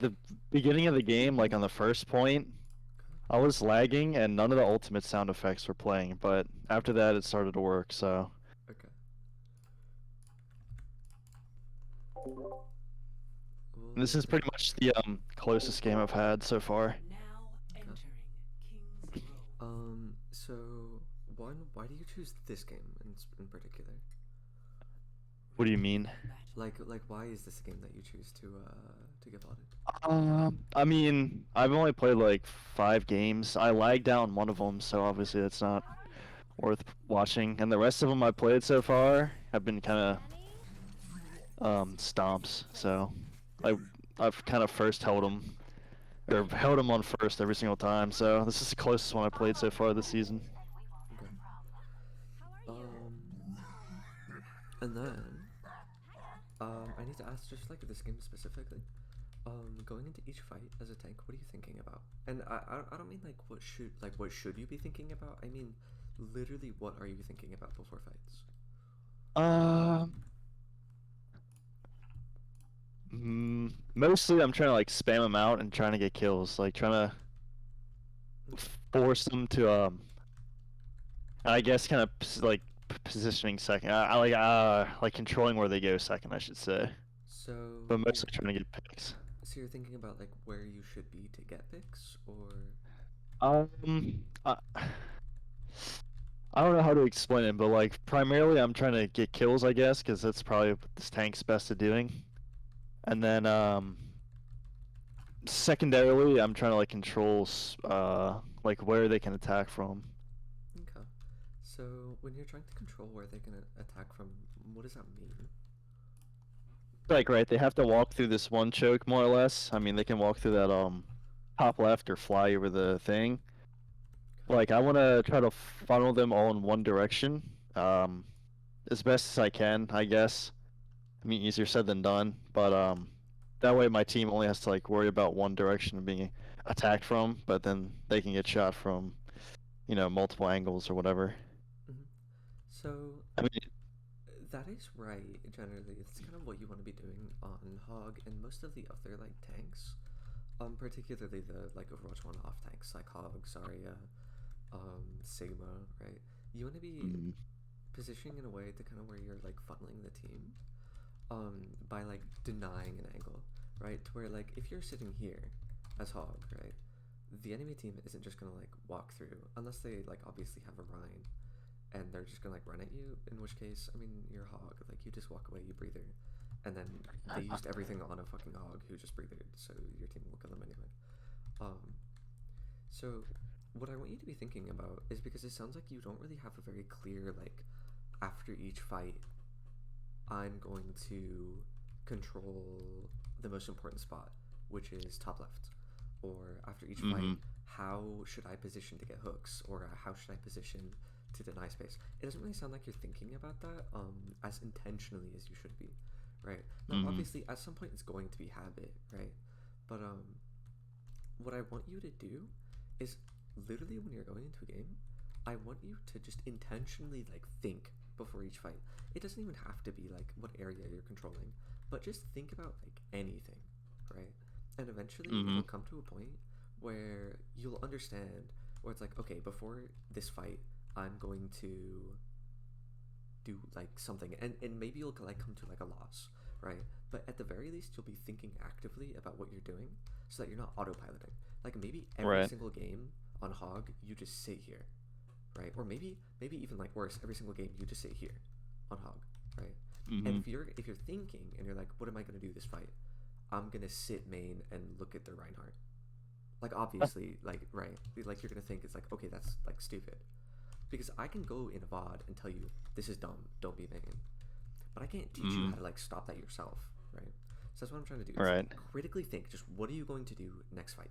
the beginning of the game, like on the first point, I was lagging and none of the ultimate sound effects were playing, but after that it started to work, so. Okay. Well, This is pretty much the closest game I've had so far. Now okay. entering King's Row. So one, why do you choose this game in particular? What do you mean? Like why is this a game that you choose to get voted? I mean, I've only played like 5 games. I lagged down one of them, so obviously that's not worth watching. And the rest of them I played so far have been kind of stomps. So I I've kind of first held them or held them on first every single time. So this is the closest one I played so far this season. Okay. Um, and then I need to ask just like this game specifically. Going into each fight as a tank, what are you thinking about? And I don't mean what should you be thinking about? I mean literally what are you thinking about before fights? Um, Mostly I'm trying to like spam them out and trying to get kills, like trying to Okay. force them to I guess kind of like positioning second. I like controlling where they go second, I should say. So But mostly trying to get picks. so you're thinking about like where you should be to get picks or Um, I, I don't know how to explain it, but like primarily I'm trying to get kills, I guess, because that's probably what this tank's best at doing. And then secondarily, I'm trying to like control like where they can attack from. okay. So when you're trying to control where they can attack from, what does that mean? Like right, they have to walk through this one choke more or less. I mean, they can walk through that top left or fly over the thing. Okay. Like I want to try to funnel them all in one direction, as best as I can, I guess. I mean, easier said than done, but that way my team only has to like worry about one direction of being attacked from, but then they can get shot from, multiple angles or whatever. Hmm. So I mean, that is right. Generally, it's kind of what you want to be doing on Hog and most of the other like tanks. Particularly the like Overwatch one off tanks like Hog, Zarya, Sigma, right? You want to be mm, positioning in a way to kind of where you're like funneling the team, by like denying an angle, right? To where like if you're sitting here as Hog, right, the enemy team isn't just gonna like walk through unless they like obviously have a Rhine and they're just gonna like run at you. In which case, I mean, you're a Hog, like you just walk away, you breather, and then they used everything on a fucking Hog who just breathed, so your team will kill them anyway. Um, so what I want you to be thinking about is because it sounds like you don't really have a very clear like after each fight I'm going to control the most important spot, which is top left. Or after each fight, mm-hmm, how should I position to get hooks? Or how should I position to deny space? It doesn't really sound like you're thinking about that as intentionally as you should be, right? Now, mm-hmm. obviously, at some point, it's going to be habit, right? But what I want you to do is literally when you're going into a game, I want you to just intentionally like think before each fight. It doesn't even have to be like what area you're controlling, but just think about like anything, right? And eventually Mm-hmm. it'll come to a point where you'll understand where it's like, okay, before this fight, I'm going to do like something and maybe you'll like come to like a loss, right? But at the very least you'll be thinking actively about what you're doing so that you're not autopiloting. Like maybe every Right. single game on Hog you just sit here, right? Or maybe even like worse, every single game you just sit here on Hog, right? And Mm-hmm. if you're thinking and you're like, what am I gonna do this fight? I'm gonna sit main and look at the Reinhardt. Like obviously, like right, like you're gonna think it's like okay, that's like stupid, because I can go in a VOD and tell you this is dumb, don't be main, but I can't teach you Mm-hmm. how to like stop that yourself, right? So that's what I'm trying to do is Right. critically think. Just what are you going to do next fight?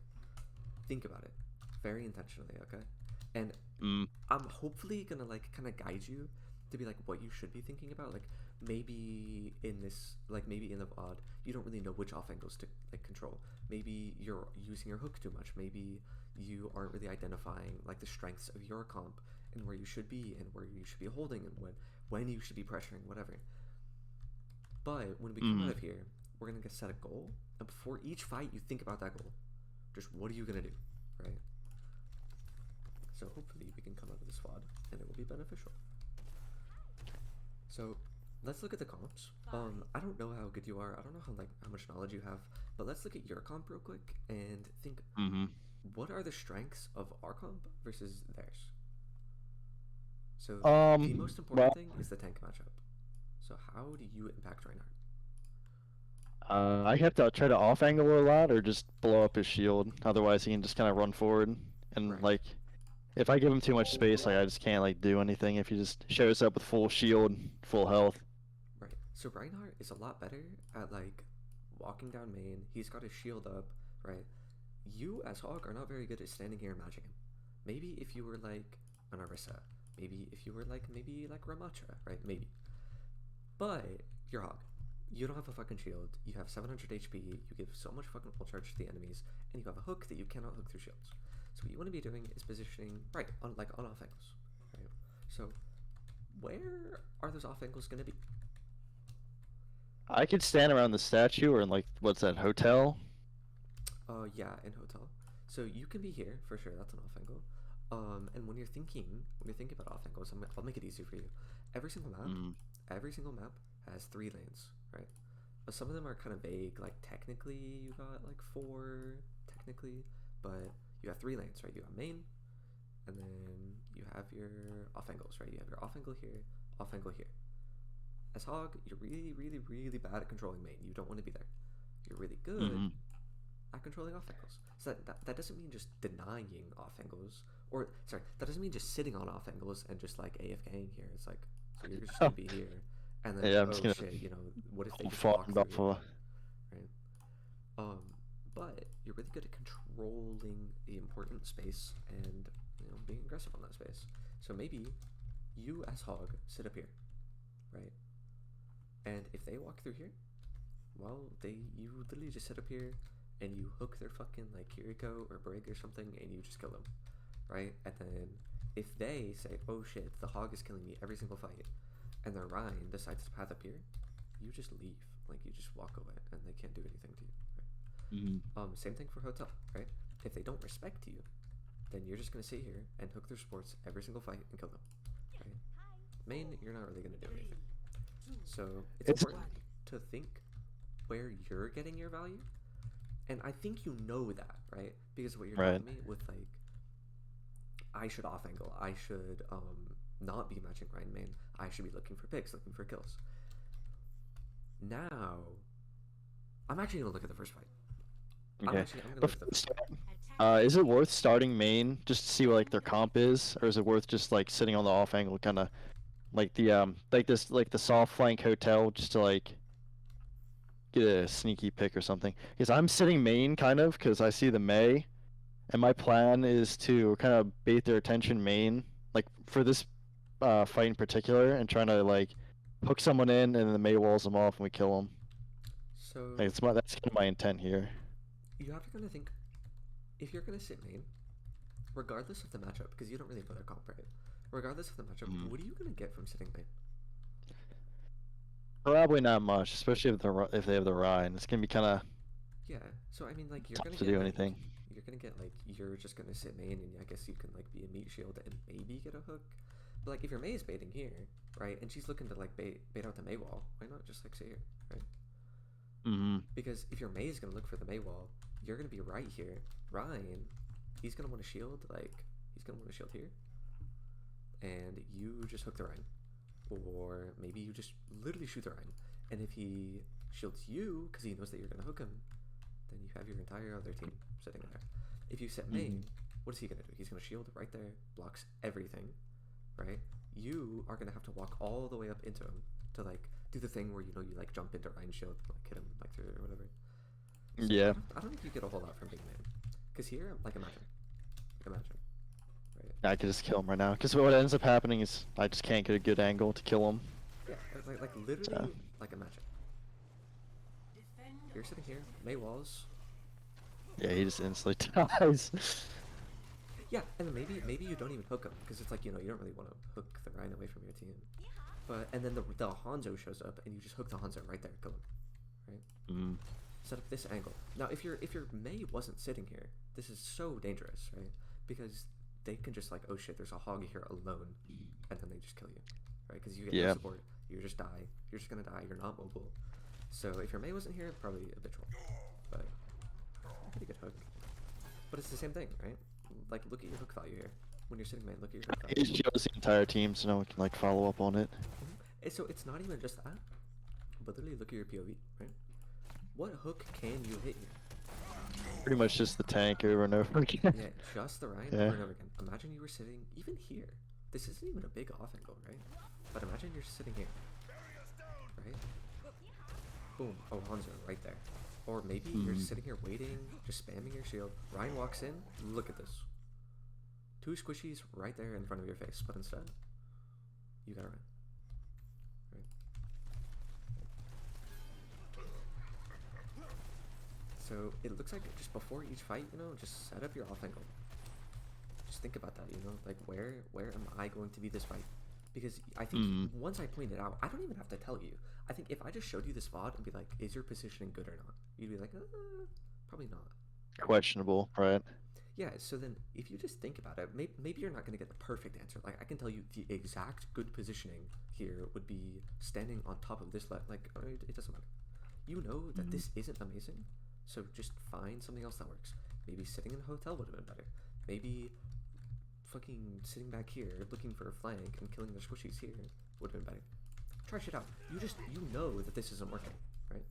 Think about it, very intentionally, okay? And Mm. I'm hopefully gonna like kind of guide you to be like what you should be thinking about. Like maybe in this, like maybe in the VOD, you don't really know which off angles to like control. Maybe you're using your hook too much. Maybe you aren't really identifying like the strengths of your comp and where you should be and where you should be holding and when you should be pressuring, whatever. But when we come out Mm-hmm. of here, we're gonna set a goal, And before each fight, you think about that goal. Just what are you gonna do, right? So hopefully we can come out of this VOD and it will be beneficial. So let's look at the comps. I don't know how good you are. I don't know how much knowledge you have, but let's look at your comp real quick and think what are the strengths of our comp versus theirs. So the most important Well, thing is the tank matchup. So how do you impact Reinhardt? I have to try to off angle a lot or just blow up his shield. Otherwise, he can just kind of run forward. And Right. like, if I give him too much space, like I just can't like do anything. If he just shows up with full shield, full health. Right. So Reinhardt is a lot better at like walking down main. He's got his shield up, right? You as Hog are not very good at standing here and matching him. Maybe if you were like an Orisa, maybe if you were like Ramatra, right? Maybe. But you're Hog. You don't have a fucking shield. You have 700 HP. You give so much fucking full charge to the enemies, and you have a hook that you cannot hook through shields. So what you want to be doing is positioning right on off angles, right? So where are those off angles gonna be? I could stand around the statue or in like what's that hotel? Yeah, in hotel. So you can be here for sure. That's an off angle. And when you're thinking about off angles, I'll make it easy for you. Every single map has 3 lanes, right? But some of them are kind of vague. Like technically, you got like 4 technically, but you have 3 lanes, right? You have main, and then you have your off angles, right? You have your off angle here, off angle here. As Hog, you're really, really, really bad at controlling main. You don't want to be there. You're really good at controlling off angles. So that doesn't mean just denying off angles, or sorry, that doesn't mean just sitting on off angles and just like AFKing here. It's like, so you're just gonna be here, and then Yeah, I'm just oh gonna shit, you know, what if they just fall walk through off here, of right? But you're really good at controlling the important space and being aggressive on that space. So maybe you as Hog sit up here, right? And if they walk through here, well, you literally just sit up here and you hook their fucking like Kiriko or Brig or something and you just kill them, right? And then if they say, oh shit, the Hog is killing me every single fight, and their Rhine decides to path up here, you just leave. Like you just walk away and they can't do anything to you, right? Same thing for hotel, right? If they don't respect you, then you're just gonna sit here and hook their supports every single fight and kill them, right? Main, you're not really gonna do anything. So it's important to think where you're getting your value, and I think you know that, right? Because what you're telling me with like, I should off angle, I should not be matching Ryan main, I should be looking for picks, looking for kills. Now, I'm actually gonna look at the first fight. Okay. I'm gonna look at the first fight. Is it worth starting main just to see what like their comp is, or is it worth just like sitting on the off angle, kind of like the soft flank hotel, just to like get a sneaky pick or something? Because I'm sitting main kind of because I see the Mei, and my plan is to kind of bait their attention main, like for this fight in particular, and trying to like hook someone in, and then the Mei walls them off and we kill them. So Like, that's kind of my intent here. You have to kind of think, if you're gonna sit main, regardless of the matchup, because you don't really know their comp, right? Regardless of the matchup, what are you gonna get from sitting main? Probably not much, especially if they have the Rhine. It's gonna be kind of So I mean, like you're tough gonna to get do like, anything. you're just gonna sit main, and I guess you can like be a meat shield and maybe get a hook. But like if your Mei is baiting here, right, and she's looking to like bait out the Mei wall, why not just like sit here, right? Because if your Mei is gonna look for the Mei wall, you're gonna be right here. Ryan, he's gonna want to shield, like he's gonna want to shield here, and you just hook the Ryan, or maybe you just literally shoot the Ryan, and if he shields you because he knows that you're gonna hook him, then you have your entire other team sitting there. If you set main, what is he gonna do? He's gonna shield right there, blocks everything, right? You are gonna have to walk all the way up into him to like do the thing where you like jump into Ryan's shield, like hit him like through it or whatever. So yeah. I don't think you get a whole lot from being main, because here, like imagine, right? I could just kill him right now. Because what ends up happening is I just can't get a good angle to kill him. Yeah, like literally, like imagine. You're sitting here, Mei walls. Yeah, he just instantly dies. Yeah, and then maybe you don't even hook him, because it's like, you don't really want to hook the Rhine away from your team. And then the Hanzo shows up, and you just hook the Hanzo right there, kill him, right? set up this angle. Now, if your Mei wasn't sitting here, this is so dangerous, right? Because they can just like, oh shit, there's a hog here alone, and then they just kill you, right? Because you get no support, you just die. You're just gonna die. You're not mobile. So if your Mei wasn't here, probably a bit troll, but pretty good hook. But it's the same thing, right? Like, look at your hook value here. When you're sitting Mei, look at your hook value. It shows the entire team, so no one can like follow up on it. So it's not even just that, but literally look at your POV, right? What hook can you hit here? Pretty much just the tank over and over again. Yeah, just the Ryan Yeah. over and over again. Imagine you were sitting even here. This isn't even a big off angle, right? But imagine you're sitting here, right? Boom, oh, Hanzo right there. Or maybe you're just sitting here waiting, just spamming your shield. Ryan walks in, look at this. 2 squishies right there in front of your face, but instead, you gotta run. Right? So it looks like just before each fight, you know, just set up your off angle. Just think about that, you know, like where am I going to be this fight? Because I think once I point it out, I don't even have to tell you. I think if I just showed you this VOD and be like, is your positioning good or not? You'd be like, probably not. Questionable, right? Yeah, so then if you just think about it, maybe you're not going to get the perfect answer. Like, I can tell you the exact good positioning here would be standing on top of this like, it doesn't matter. You know that this isn't amazing, so just find something else that works. Maybe sitting in a hotel would have been better. Maybe fucking sitting back here looking for a flank and killing the squishies here would have been better. Try shit out. You know that this isn't working, right?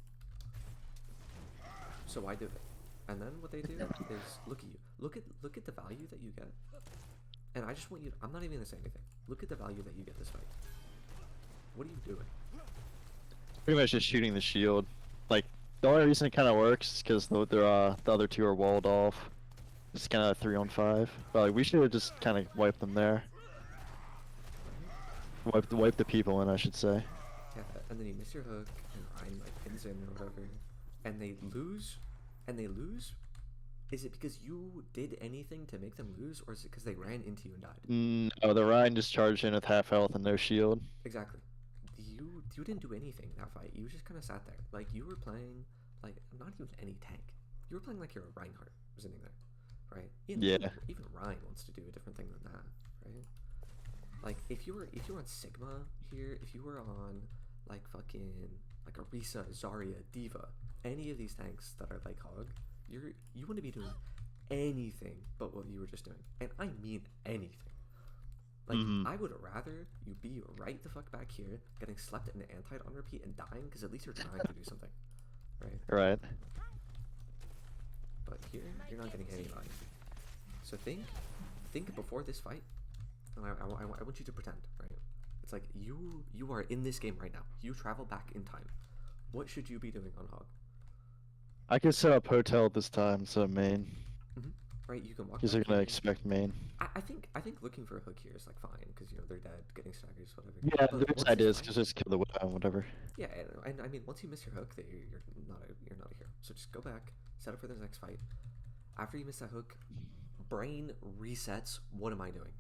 So why do it? And then what they do is look at you. Look at the value that you get. And I just want you, I'm not even gonna say anything. Look at the value that you get this fight. What are you doing? Pretty much just shooting the shield. Like, the only reason it kind of works is because the other two are walled off. It's kind of 3-on-5. But like, we should have just kind of wiped them there. Wipe the people in, I should say. Yeah, and then you miss your hook, and Ryan like pins in or whatever, and they lose. Is it because you did anything to make them lose, or is it because they ran into you and died? No, the Ryan just charged in with half health and no shield. Exactly. You didn't do anything that fight. You just kind of sat there. Like, you were playing, like, not even any tank. You were playing like you're a Reinhardt sitting there, right? Even Ryan wants to do a different thing than that, right? Like, if you were on Sigma here, if you were on, like, fucking, like, Orisa, Zarya, Diva, any of these tanks that are like Hog, you wouldn't be doing anything but what you were just doing. And I mean anything. Like, I would rather you be right the fuck back here, getting slept in an anti on repeat and dying, because at least you're trying to do something, right? Right. But here, you're not getting any value. So think before this fight, and I want you to pretend, right? It's like you are in this game right now. You travel back in time. What should you be doing on Hog? I could set up hotel this time, so main. Right, you can walk. Because they're gonna expect main. I think looking for a hook here is like fine, because you know they're dead, getting staggers, whatever. Yeah, But there's once ideas this because fight- just kill the widow, whatever. Yeah, and I mean once you miss your hook, that you're not a hero. So just go back, set up for the next fight. After you miss that hook, brain resets. What am I doing?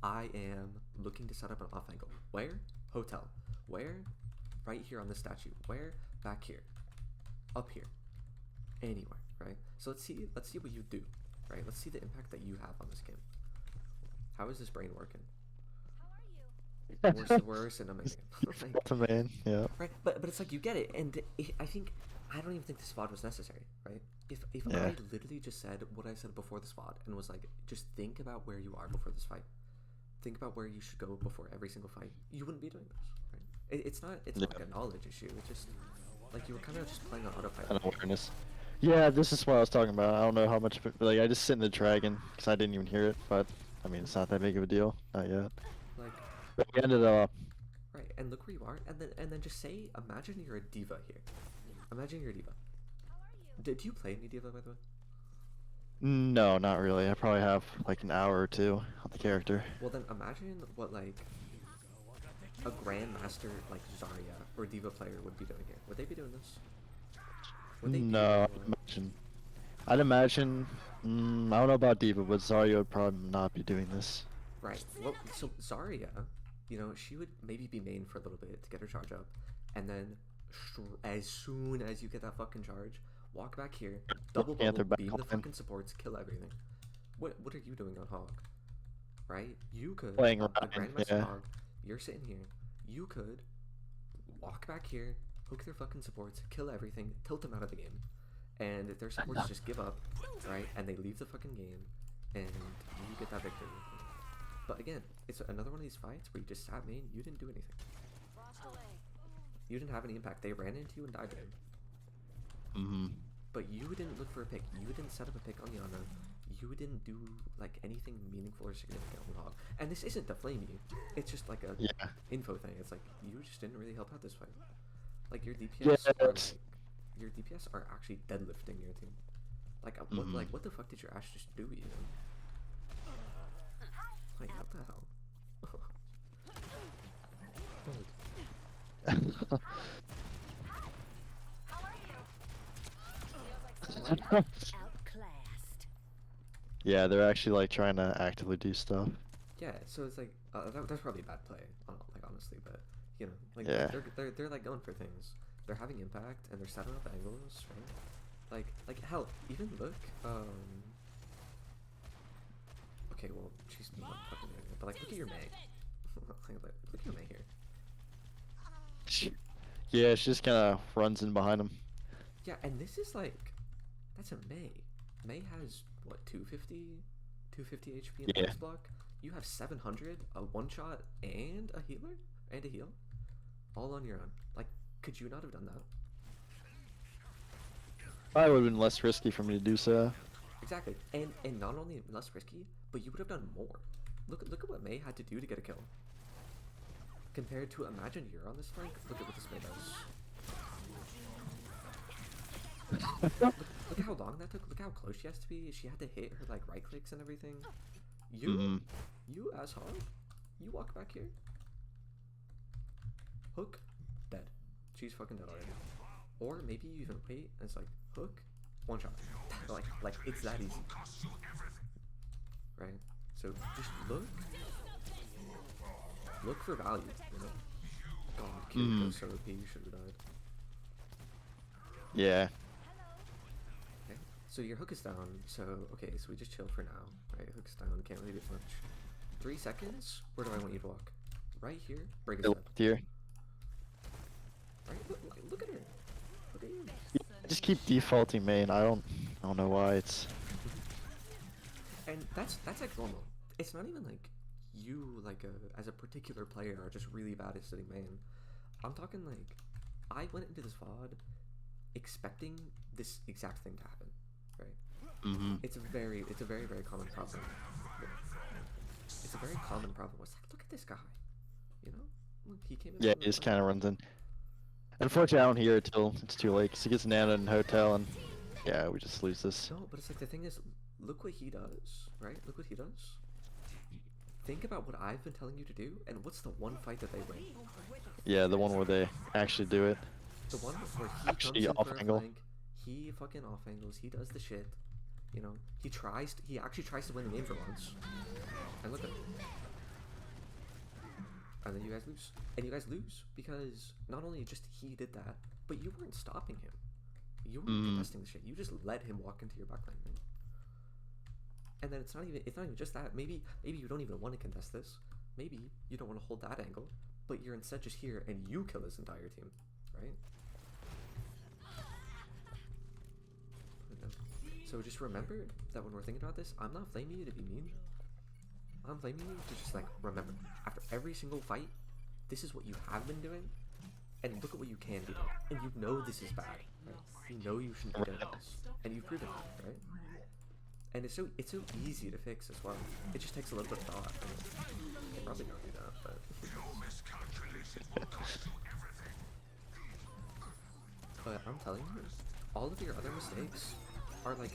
I am looking to set up an off angle. Where? Hotel. Where? Right here on the statue. Where? Back here. Up here. Anywhere, right? So let's see what you do, right? Let's see the impact that you have on this game. How is this brain working? Worse and amazing. That's a main, yeah. Right, but it's like you get it, and I don't even think this VOD was necessary, right? If I literally just said what I said before this VOD and was like, just think about where you are before this fight, think about where you should go before every single fight, you wouldn't be doing this, right? It's not like a knowledge issue. It's just like you were kind of just playing on autopilot. An awareness. Yeah, this is what I was talking about. I don't know how much, like, I just sit in the dragon because I didn't even hear it, but I mean, it's not that big of a deal, not yet. Like, but we ended up. Right, and look where you are, and then just say, imagine you're a diva here. Imagine you're a diva. Do you play any diva, by the way? No, not really. I probably have like an hour or two on the character. Well, then imagine what like a grandmaster like Zarya or diva player would be doing here. Would they be doing this? Would they No, I'd imagine. I don't know about Diva, but Zarya would probably not be doing this. Right. Well, so Zarya, you know, she would maybe be main for a little bit to get her charge up, and then as soon as you get that fucking charge, walk back here, double Panther bubble, back beam the line. fucking supports, kill everything. What are you doing on Hog? Right? You could, Playing a Ryan, Grandmaster yeah. Hog, you're sitting here, you could walk back here, hook their fucking supports, kill everything, tilt them out of the game. And if their supports just give up, right, and they leave the fucking game, and you get that victory. But again, it's another one of these fights where you just sat main, you didn't do anything. You didn't have any impact. They ran into you and died there. But you didn't look for a pick. You didn't set up a pick on Yana. You didn't do like anything meaningful or significant on the Hog. And this isn't to flame you. It's just like a info thing. It's like you just didn't really help out this fight. Like your DPS are like your DPS are actually deadlifting your team. What the fuck did your Ashe just do even? Like what the hell? Outclassed. Yeah, they're actually like trying to actively do stuff. Yeah, so it's like that's probably a bad play, like honestly, but you know, like Yeah. they're like going for things. They're having impact and they're setting up angles, right? Like hell, even look. Okay, well she's not fucking doing it, but like look at your May. Look at your May here. Yeah, she just kind of runs in behind him. Yeah, and this is like, that's a May. May has what 250 HP in Yeah. X block. You have 700, a one shot, and a healer and a heal, all on your own. Like, could you not have done that? Probably would have been less risky for me to do so. Exactly, and not only less risky, but you would have done more. Look at what May had to do to get a kill. Compared to imagine you're on this flank. Look at what this May does. Look at how long that took. Look how close she has to be. She had to hit her like right clicks and everything. You as Hog, you walk back here. Hook, dead. She's fucking dead already. Or maybe you even wait and it's like hook, one shot. like it's that easy. Right? So just look for value, you know? God, Kiriko's so OP, you should have died. Yeah. Okay, so your hook is down, so okay, so we just chill for now, right? Hook's down, can't really do much. 3 seconds, where do I want you to walk? Right here, break a step. Here. Right, look at her. Look at you. I just keep defaulting main. I don't know why it's. And that's like normal. It's not even like you as a particular player are just really bad at sitting main. I'm talking like I went into this VOD expecting this exact thing to happen, right? It's a very common problem. It's a very common problem. It's like, look at this guy, you know? Look, he came in. Yeah, he just kind of runs in. Unfortunately, I don't hear it till it's too late. 'Cause he gets nanoed in hotel, and yeah, we just lose this. No, but it's like the thing is, look what he does, right? Look what he does. Think about what I've been telling you to do, and what's the one fight that they win? Yeah, the one where they actually do it. The one where he Actually comes in off for a angle. flank, he fucking off angles, he does the shit, you know, he actually tries to win the game for once, and look at him. And then you guys lose. And you guys lose because not only just he did that, but you weren't stopping him. You weren't contesting the shit. You just let him walk into your backline, right? And then it's not even just that. Maybe you don't even want to contest this. Maybe you don't want to hold that angle, but you're instead just here and you kill his entire team, right? So just remember that when we're thinking about this, I'm not flaming you to be mean. I'm blaming you to just like remember, after every single fight, this is what you have been doing, and look at what you can be doing. And you know this is bad, right? You know you shouldn't be doing this, and you've proven it, right? And it's so easy to fix as well. It just takes a little bit of thought. I probably don't do that, but but I'm telling you, all of your other mistakes are like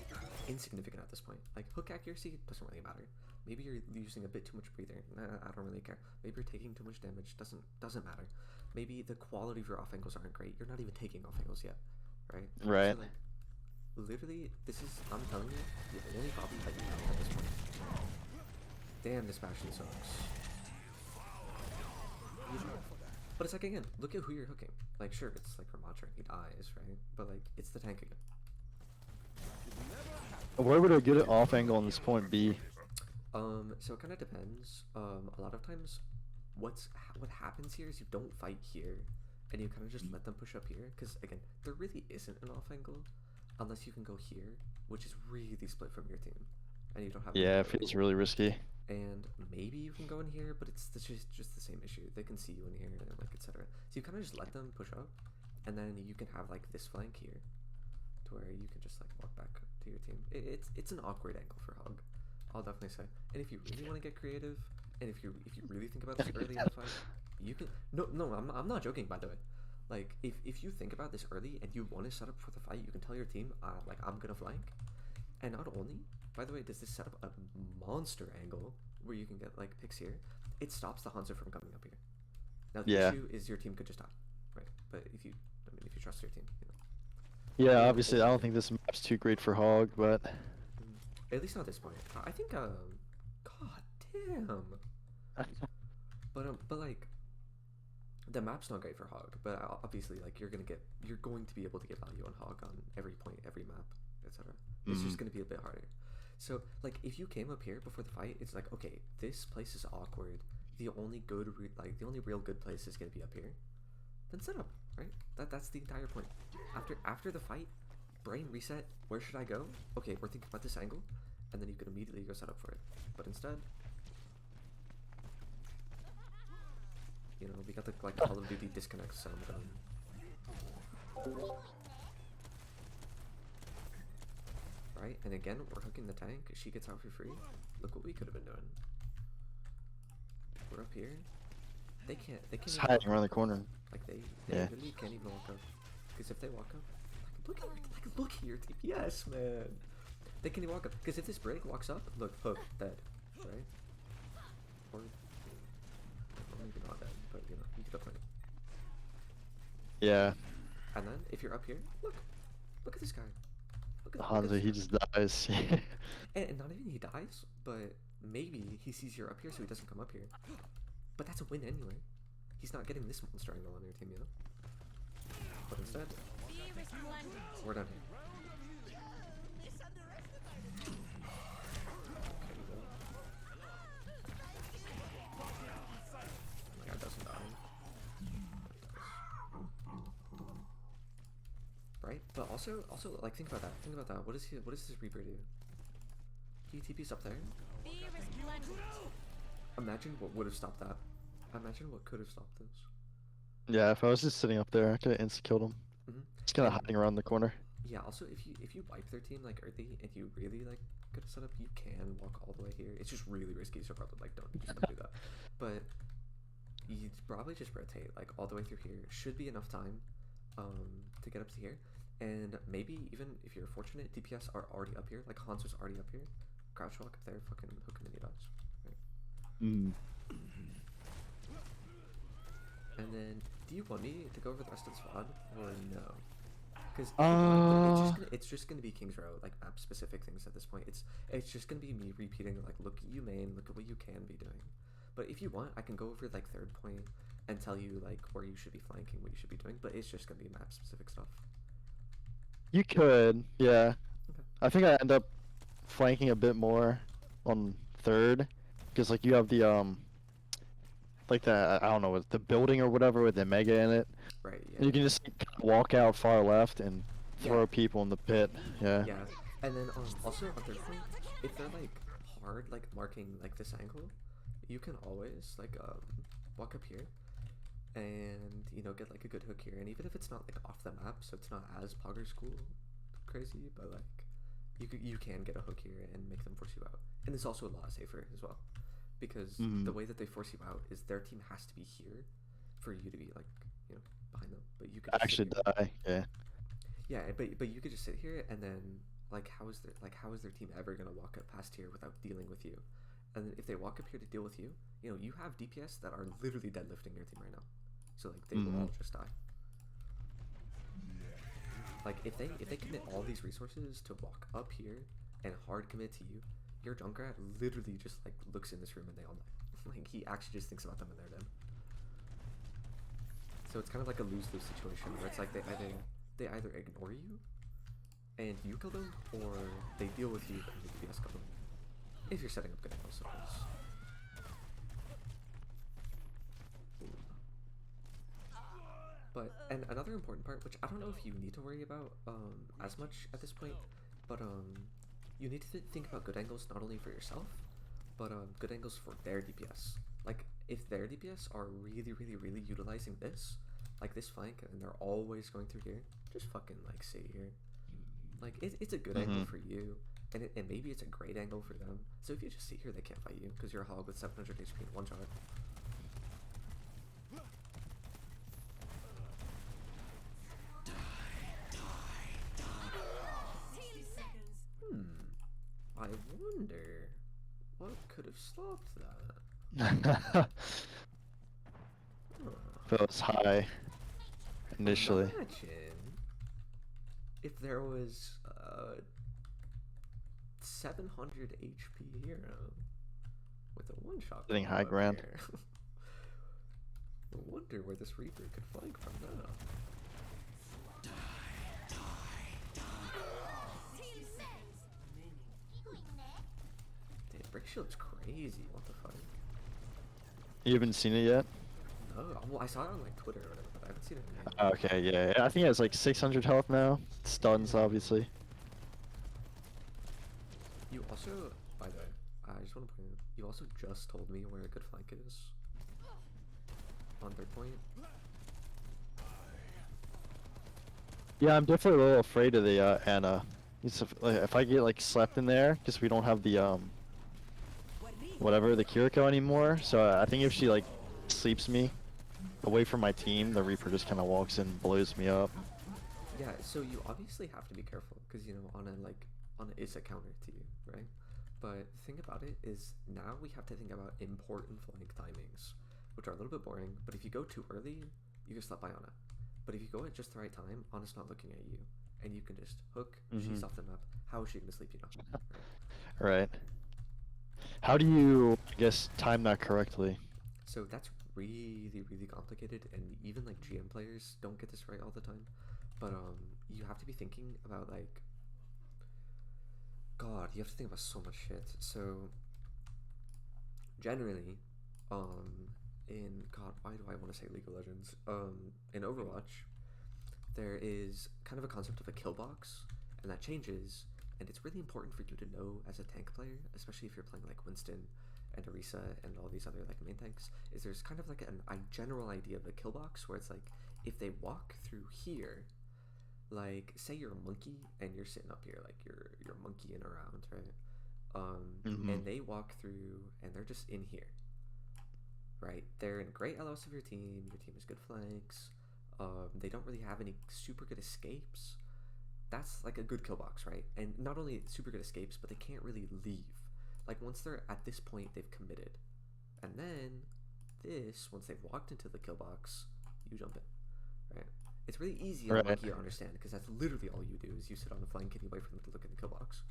insignificant at this point. Like hook accuracy doesn't really matter. Maybe you're using a bit too much breather. Nah, I don't really care. Maybe you're taking too much damage. Doesn't matter. Maybe the quality of your off angles aren't great. You're not even taking off angles yet, right? Right. So like, literally, I'm telling you, the only problem that you have at this point. Damn, this Bastion sucks. But it's like, again, look at who you're hooking. Like, sure, it's like Ramatra, he dies, right? But like, it's the tank again. Where would a good off angle on this point be? So it kind of depends. A lot of times, what happens here is you don't fight here, and you kind of just let them push up here. Because again, there really isn't an off angle, unless you can go here, which is really split from your team, and you don't have. Yeah, it feels really risky. And maybe you can go in here, but it's just the same issue. They can see you in here, and like etc. So you kind of just let them push up, and then you can have like this flank here, to where you can just like walk back to your team. It's an awkward angle for Hog, I'll definitely say. And if you really want to get creative, and if you really think about this early in the fight, you can. No, I'm not joking, by the way. Like if you think about this early and you want to set up for the fight, you can tell your team like I'm gonna flank, and not only. By the way, does this set up a monster angle where you can get like picks here? It stops the Hanzo from coming up here. Now the issue is your team could just die, right? But if you trust your team, you know. Yeah, obviously I don't think this map's too great for Hog, but At least not at this point. I think God damn. But like the map's not great for Hog, but obviously like you're going to be able to get value on Hog on every point, every map, etc. It's just going to be a bit harder. So like if you came up here before the fight, it's like, okay, this place is awkward. The only real good place is going to be up here. Then set up, right? That's the entire point. After the fight, brain reset. Where should I go? Okay, we're thinking about this angle, and then you can immediately go set up for it. But instead, you know, we got the like Call of Duty disconnect sound going. Right, and again, we're hooking the tank. She gets out for free. Look what we could have been doing. We're up here. They can't. it's hiding around the corner. Like they Yeah. really can't even walk up. Because if they walk up, look at your DPS, man. They can't even walk up. Because if this break walks up, look, hook, dead, right? Or maybe not dead, but you know, you could have plenty. Yeah. And then if you're up here, look at this guy. Hanzo, he just dies. And not even he dies, but maybe he sees you're up here, so he doesn't come up here. But that's a win anyway. He's not getting this monster angle on your team, you know? But instead, we're done here. Oh my god, doesn't die. Right? But also, like, think about that. What does this Reaper do? He TP's up there. Imagine what would have stopped that. Imagine what could have stopped this. Yeah, if I was just sitting up there, I could have insta-killed him. He's kind of hiding around the corner. Yeah, also, if you wipe their team, like, early, and you really, like, could have set up, you can walk all the way here. It's just really risky, so probably, like, don't do that. But you'd probably just rotate, like, all the way through here. Should be enough time to get up to here. And maybe even if you're fortunate, DPS are already up here. Like Hanzo's already up here. Crouch walk up there, fucking hook him and he dies. Right? And then, do you want me to go over the rest of the squad or no? Because it's just gonna be King's Row, like map specific things at this point. It's just gonna be me repeating like, look at you main, look at what you can be doing. But if you want, I can go over like third point and tell you like where you should be flanking, what you should be doing. But it's just gonna be map specific stuff. You could, yeah. Okay. I think I end up flanking a bit more on third, because like you have the like the, I don't know, the building or whatever with the mega in it. Right. Yeah. And you can just walk out far left and throw people in the pit. Yeah. Yeah. And then also on third point, if they're like hard, like marking like this angle, you can always like walk up here and you know get like a good hook here, and even if it's not like off the map, so it's not as Pogger School crazy, but like you can get a hook here and make them force you out. And it's also a lot safer as well, because the way that they force you out is their team has to be here for you to be like, you know, behind them. But you could just Actually die. Yeah. Yeah, but you could just sit here and then like how is their team ever gonna walk up past here without dealing with you? And if they walk up here to deal with you, you know, you have DPS that are literally deadlifting your team right now. So like they will all just die. Like if they commit all these resources to walk up here and hard commit to you, your Junkrat literally just like looks in this room and they all die. Like he actually just thinks about them and they're dead. So it's kind of like a lose-lose situation where it's like they either ignore you and you kill them, or they deal with you and you DPS kill them. If you're setting up good angles, of course. But, and another important part, which I don't know if you need to worry about as much at this point, but you need to think about good angles not only for yourself, but good angles for their DPS. Like, if their DPS are really utilizing this, like this flank, and they're always going through here, just fucking, like, sit here. Like, it's a good angle for you, and maybe it's a great angle for them. So if you just sit here, they can't fight you, because you're a hog with 700 HP and one shot. I wonder what could have stopped that. That was high initially. Imagine if there was a 700 HP hero with a one-shot. Getting high ground. I wonder where this Reaper could flank from now. Damn, Brick Shield's crazy. What the fuck? You haven't seen it yet? No, well, I saw it on like Twitter or whatever, but I haven't seen it in game. Okay, yeah. I think it has like 600 health now. Stuns, obviously. You also, by the way, I just want to point out, you also just told me where a good flank is. On third point. Yeah, I'm definitely a little afraid of the Anna. If I get like slept in there, because we don't have the whatever, the Kiriko anymore. So I think if she like sleeps me away from my team, the Reaper just kind of walks in and blows me up. Yeah, so you obviously have to be careful, because you know, Ana is a counter to you, right? But the thing about it is, now we have to think about important flank timings, which are a little bit boring, but if you go too early, you get slept by Ana. But if you go at just the right time, Ana's not looking at you, and you can just hook, she's off the map. How is she gonna sleep you now? Right. How do you, I guess, time that correctly? So that's really complicated, and even like GM players don't get this right all the time. But you have to be thinking about like, God, you have to think about so much shit. So generally, in God, why do I want to say League of Legends? In Overwatch, there is kind of a concept of a kill box, and that changes. And it's really important for you to know as a tank player, especially if you're playing like Winston and Orisa and all these other like main tanks, is there's kind of like a general idea of a kill box where it's like, if they walk through here, like say you're a monkey and you're sitting up here, like you're monkeying around, right? And they walk through and they're just in here, right? They're in great LOS of your team has good flanks, they don't really have any super good escapes. That's like a good kill box, right? And not only super good escapes, but they can't really leave. Like once they're at this point, they've committed. And then this, once they've walked into the kill box, you jump in, right? It's really easy on Monkey to understand, because that's literally all you do is you sit on the flank and you wait for them to look in the kill box,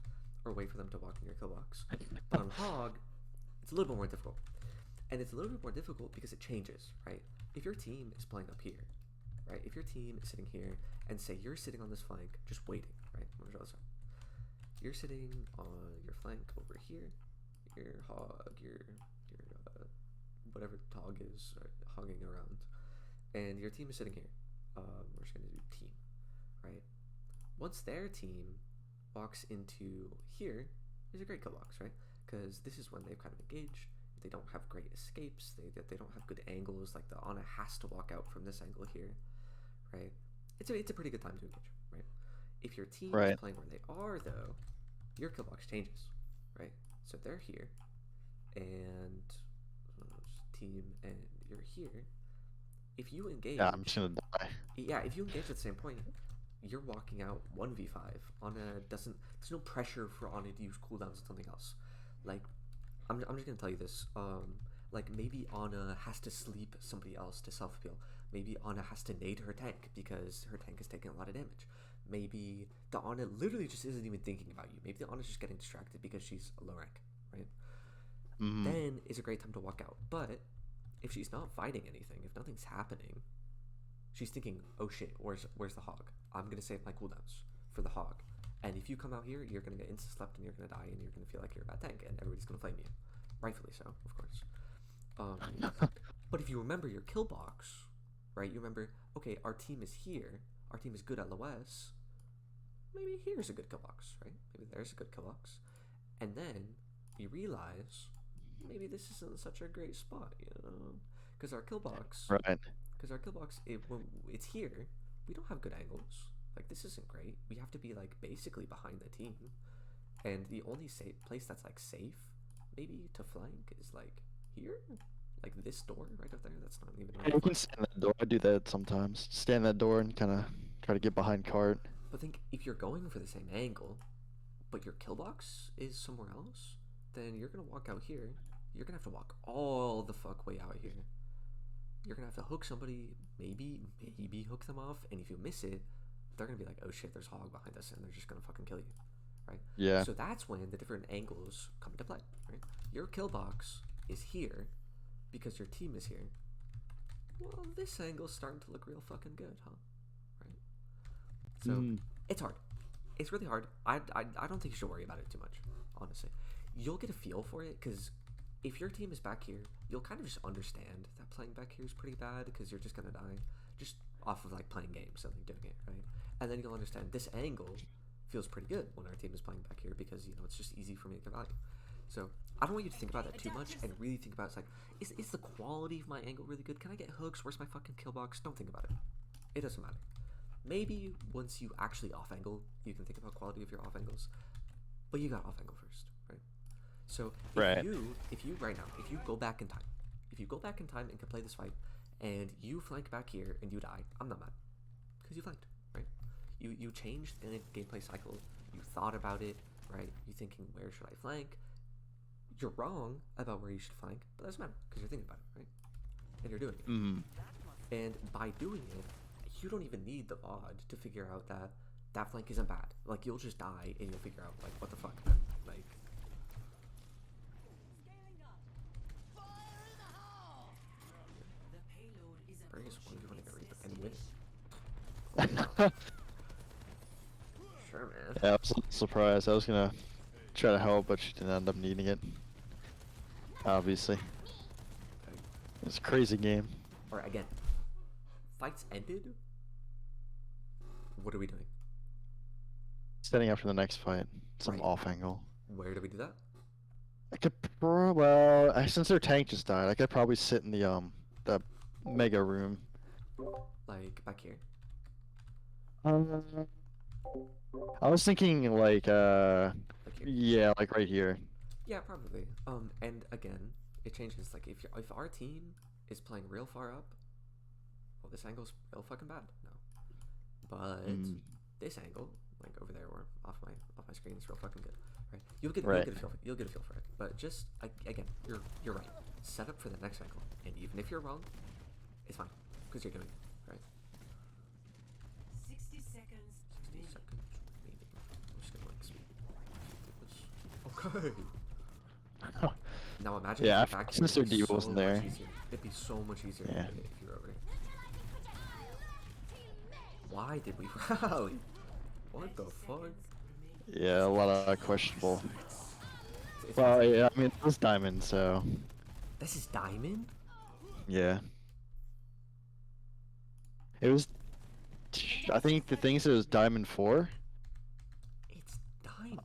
or wait for them to walk in your kill box. But on Hog, it's a little bit more difficult. And it's a little bit more difficult because it changes, right? If your team is playing up here, right? If your team is sitting here, and say you're sitting on this flank, just waiting, right? I'm gonna draw this out. You're sitting on your flank over here, your hog, your whatever hog is, hogging around, and your team is sitting here. We're just gonna do team, right? Once their team walks into here, is a great kill box, right? Because this is when they've kind of engaged. They don't have great escapes. They don't have good angles. Like the Ana has to walk out from this angle here, right? It's a pretty good time to engage, right? If your team is playing where they are, though, your kill box changes, right? So they're here, and team, and you're here. If you engage, yeah, I'm just gonna die. Yeah, if you engage at the same point, you're walking out 1v5. Ana doesn't. There's no pressure for Ana to use cooldowns on something else. Like, I'm just gonna tell you this. Like maybe Ana has to sleep somebody else to self-heal. Maybe Ana has to nade her tank because her tank is taking a lot of damage. Maybe the Ana literally just isn't even thinking about you. Maybe the Ana's just getting distracted because she's a low rank, right? Then is a great time to walk out. But if she's not fighting anything, if nothing's happening, she's thinking, oh shit, where's the hog? I'm gonna save my cooldowns for the hog. And if you come out here, you're gonna get insta slept and you're gonna die and you're gonna feel like you're a bad tank and everybody's gonna flame you, rightfully so, of course. But if you remember your kill box, right? You remember, okay, our team is here. Our team is good at LOS. Maybe here's a good kill box, right? Maybe there's a good kill box. And then you realize maybe this isn't such a great spot, you know? Because our kill box, Right. when it's here, we don't have good angles. Like, this isn't great. We have to be, like, basically behind the team. And the only safe place that's, like, safe, maybe, to flank is, like, here? Like, this door right up there? That's not even... Yeah, you can stand that door. I do that sometimes. Stand that door and kind of try to get behind cart. But think, if you're going for the same angle, but your kill box is somewhere else, then you're gonna walk out here. You're gonna have to walk all the fuck way out here. You're gonna have to hook somebody, maybe hook them off, and if you miss it, they're gonna be like, oh shit, there's Hog behind us, and they're just gonna fucking kill you, right? Yeah. So that's when the different angles come into play, right? Your kill box is here because your team is here. Well, this angle's starting to look real fucking good, huh? Right? So it's hard. It's really hard. I don't think you should worry about it too much, honestly. You'll get a feel for it because if your team is back here, you'll kind of just understand that playing back here is pretty bad because you're just gonna die just off of like playing games and like doing it, right? And then you'll understand this angle feels pretty good when our team is playing back here because, you know, it's just easy for me to get value. So I don't want you to think about that too much and really think about it's like, is the quality of my angle really good? Can I get hooks? Where's my fucking kill box? Don't think about it. It doesn't matter. Maybe once you actually off angle, you can think about quality of your off angles, but you got off angle first, right? So if you right now, if you go back in time, and can play this fight, and you flank back here and you die, I'm not mad, because you flanked, right? You changed the gameplay cycle. You thought about it, right? You're thinking, where should I flank? You're wrong about where you should flank, but that doesn't matter because you're thinking about it, right? And you're doing it. And by doing it, you don't even need the VOD to figure out that that flank isn't bad. Like, you'll just die and you'll figure out, like, what the fuck, man? Like, Brace, when do you want to get Reaper and win? Sure, man. Yeah, I was a little surprised. I was gonna try to help, but she didn't end up needing it. Obviously. It's a crazy game. Alright, again. Fights ended? What are we doing? Setting up for the next fight. Some Right. off angle. Where do we do that? I could since their tank just died, I could probably sit in the mega room. Like, back here? I was thinking like Like here? yeah, like right here. Yeah, probably. And again, it changes. Like, if our team is playing real far up, well, this angle's real fucking bad. No. But this angle, like over there or off my screen, is real fucking good. Right? You'll get a feel for it. But just again, you're right. Set up for the next angle, and even if you're wrong, it's fine because you're doing it, right? 60 seconds. 60 seconds remaining. I'm just gonna like speed this. Okay. Now imagine Yeah, if you're back since here, their D wasn't there. It'd be so much easier Yeah. if you're over here. Why did we rally? What the fuck? Yeah, a lot of questionable. It's Well, insane. yeah, I mean it was diamond, so This is diamond? yeah. It was. I think the thing said it was diamond 4. It's diamond.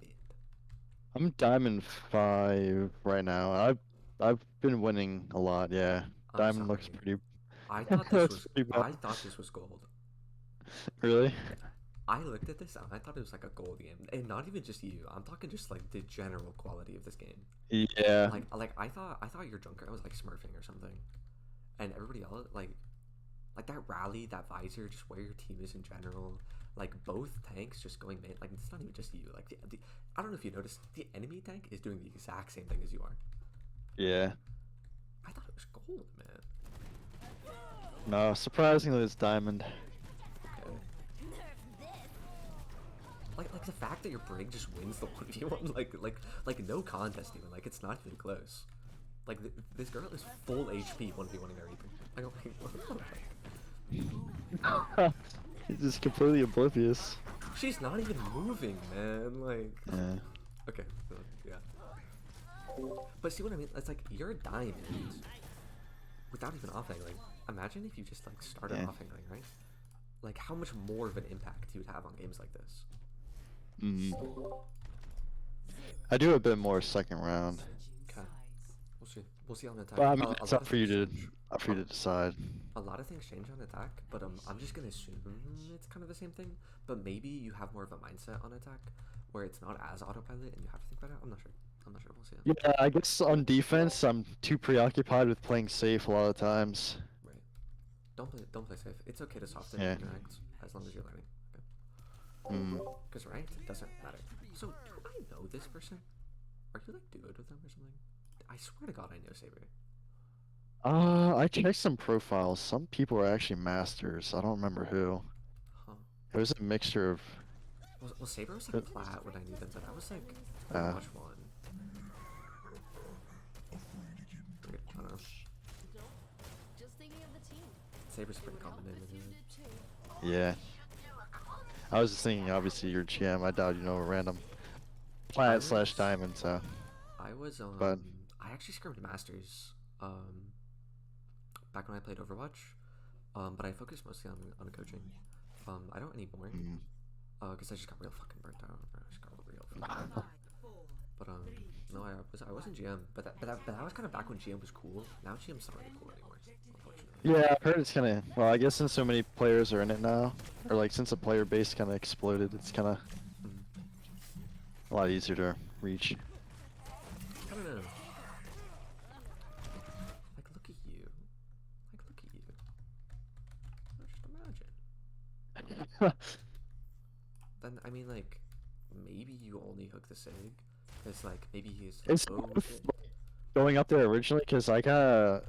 I'm diamond 5 right now. I've been winning a lot. Yeah, I'm diamond looks sorry. pretty. I thought looks this was pretty bad. I thought this was gold. Really? I looked at this and I thought it was like a gold game. And not even just you. I'm talking just like the general quality of this game. Yeah. Like I thought your Junker was like smurfing or something. And everybody else like that rally, that visor, just where your team is in general, like both tanks just going mid. Like, it's not even just you. Like I don't know if you noticed, the enemy tank is doing the exact same thing as you are. Yeah. I thought it was gold, man. No, surprisingly it's diamond. Okay. Like the fact that your Brig just wins the 1v1, like no contest even, like it's not even close. Like this girl is full HP 1v1ing our Reaper. Like, what the fuck? He's just completely oblivious. She's not even moving, man. Like, Yeah. okay, yeah. But see what I mean? It's like you're a diamond without even off angling. Imagine if you just like started Yeah. off angling, right? Like how much more of an impact you would have on games like this. I do a bit more second round, Okay, we'll see. We'll see on attack. but I mean, A it's lot up of for you things to change. decide. A lot of things change on attack, but I'm just gonna assume it's kind of the same thing. But maybe you have more of a mindset on attack, where it's not as autopilot and you have to think about it. I'm not sure. I'm not sure. We'll see. Yeah, I guess on defense, I'm too preoccupied with playing safe a lot of times. Right. Don't play safe. It's okay to soften Yeah. interact as long as you're learning. Mm. Because right, it doesn't matter. So do I know this person? Are you like duoed with them or something? I swear to God, I know Saber. I checked some profiles. Some people are actually masters. I don't remember who. Huh. It was a mixture of. Well, Saber was like plat when I knew them, but that was like Overwatch 1. Weird, I don't know. Just thinking of the team. Saber's a pretty common name, isn't it? Yeah. I was just thinking, obviously, you're GM. I doubt you know a random I planet was- slash diamond, so. I was But- I actually scrimmed Masters back when I played Overwatch, but I focused mostly on coaching. I don't anymore Mm. because I just got real fucking burnt out. I just got real fucking burnt out. But no, I wasn't GM, but that was kind of back when GM was cool. Now GM's not really cool anymore, unfortunately. Yeah, I've heard it's kind of. Well, I guess since so many players are in it now, or like since the player base kind of exploded, it's kind of a lot easier to reach. I don't know. Like, look at you. Like, look at you. Just imagine. Then, I mean, like, maybe you only hook the Sig. Because, like, maybe he's like, It's oh, worth, shit. like, going up there originally because I kind of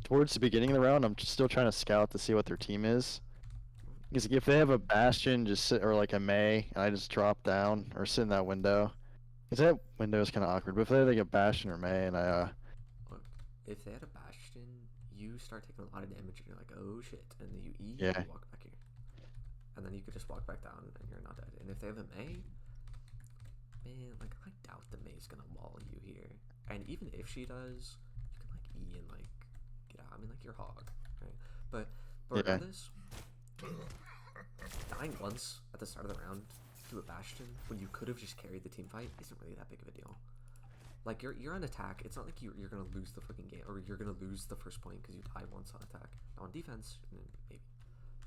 towards the beginning of the round, I'm just still trying to scout to see what their team is. Because if they have a Bastion, just sit or like a May, and I just drop down or sit in that window. Because that window is kind of awkward. But if they have like a Bastion or May, and Look, if they had a Bastion, you start taking a lot of damage and you're like, oh, shit. And then you E, Yeah. you walk back here. And then you could just walk back down and you're not dead. And if they have a May, man, like, I doubt the May's gonna wall you here. And even if she does, you can, like, E and, like, get out. I mean, like, you're Hog, right? But Yeah. regardless, dying once at the start of the round to a Bastion when you could have just carried the team fight isn't really that big of a deal. Like, you're on attack. It's not like you're gonna lose the fucking game, or you're gonna lose the first point because you die once on attack. Now on defense, maybe.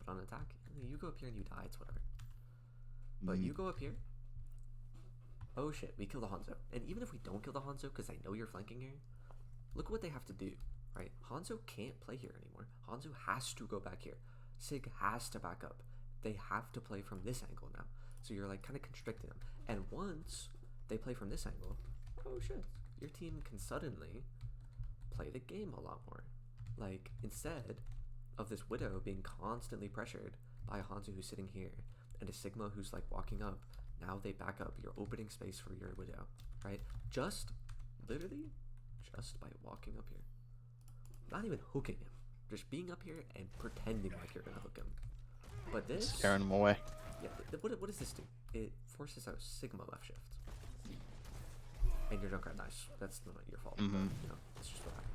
But on attack, you go up here and you die, it's whatever. But you go up here. Oh shit, we kill the Hanzo. And even if we don't kill the Hanzo, because I know you're flanking here, look what they have to do, right? Hanzo can't play here anymore. Hanzo has to go back here. Sig has to back up. They have to play from this angle now. So you're like kind of constricting them. And once they play from this angle, oh shit, your team can suddenly play the game a lot more. Like, instead of this Widow being constantly pressured by a Hanzo who's sitting here and a Sigma who's like walking up, now they back up. You're opening space for your Widow, right? Just, literally, just by walking up here. Not even hooking him. Just being up here and pretending like you're gonna hook him. But this... scaring them away. Yeah, what does this do? It forces out Sigma left shift. And your Junkrat nice. That's not your fault. But, you know, it's just what happened.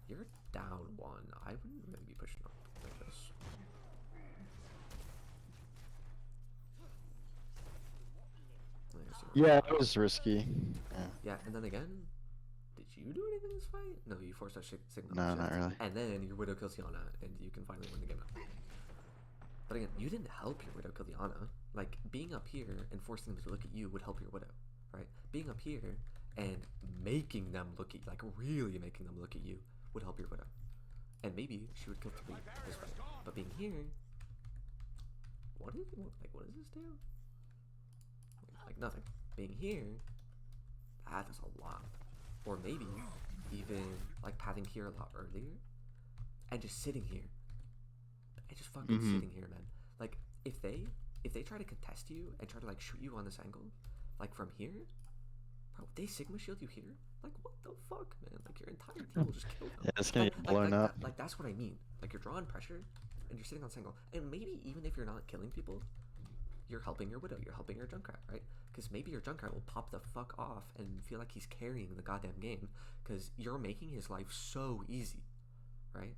You're down one. I wouldn't really be pushing up like this. Yeah, it was risky. Yeah, and then again, did you do anything in this fight? No, you forced out Sigma. No, not really. And then your Widow kills Yana, and you can finally win the game. But again, you didn't help your Widow kill Yana. Like, being up here and forcing them to look at you would help your Widow, right? Being up here and making them look at, like, really making them look at you would help your Widow. And maybe she would kill 3 this way. But being here, what does this do? Like nothing. Being here, that does a lot. Or maybe even like pathing here a lot earlier and just sitting here. And just fucking sitting here, man. Like, if they try to contest you and try to like shoot you on this angle, like from here, bro, they Sigma shield you here? Like, what the fuck, man? Like, your entire team will just kill them. Yeah, it's gonna get blown up. Like, that's what I mean. Like, you're drawing pressure, and you're sitting on single, and maybe even if you're not killing people, you're helping your Widow, you're helping your Junkrat, right? Because maybe your Junkrat will pop the fuck off and feel like he's carrying the goddamn game because you're making his life so easy, right?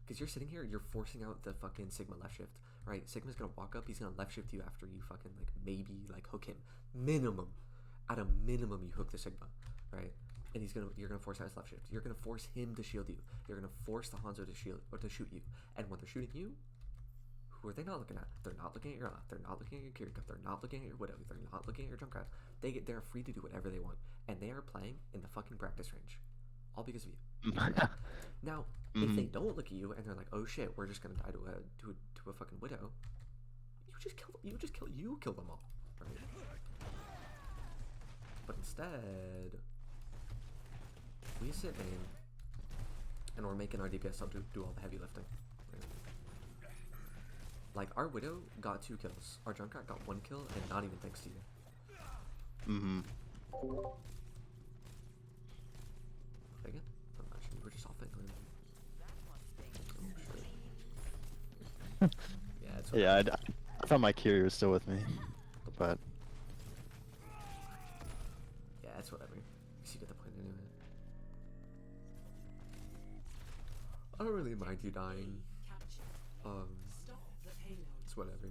Because you're sitting here, you're forcing out the fucking Sigma left shift, right? Sigma's gonna walk up, he's gonna left shift you after you fucking like maybe like hook him. Minimum, at a minimum, you hook the Sigma, right? And you're gonna force out his left shift. You're gonna force him to shield you. You're gonna force the Hanzo to shield or to shoot you. And when they're shooting you, who are they not looking at? They're not looking at your they're not looking at your Kiriko, they're not looking at your Widow, they're not looking at your Junkrat. They're free to do whatever they want, and they are playing in the fucking practice range, all because of you. Now, if they don't look at you and they're like, oh shit, we're just gonna die to a fucking Widow, you kill them all, right? But instead, we sit main, and we're making our DPS help do all the heavy lifting. Right? Like, our Widow got 2 kills, our Junkrat got 1 kill, and not even thanks to you. Again? Oh, actually, we're just off it. Oh, shit. Yeah, it's okay. Yeah, I thought my Kiri was still with me, but yeah, it's whatever. You get the point anyway. I don't really mind you dying. It's whatever.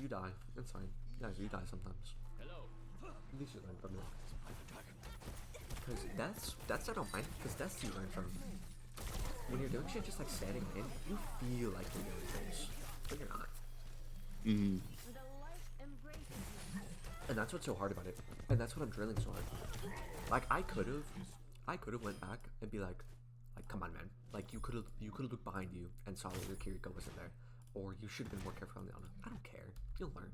You die. It's fine. Yeah, you die sometimes. At least you learn from it. Because that's I don't mind. Because that's you learn from. When you're doing shit just like standing in, you feel like you're doing things, but you're not. And that's what's so hard about it. And that's what I'm drilling so hard. Like I could have went back and be like, come on, man. Like you could have looked behind you and saw that your Kiriko wasn't there, or you should have been more careful on the Ana. I don't care. You'll learn.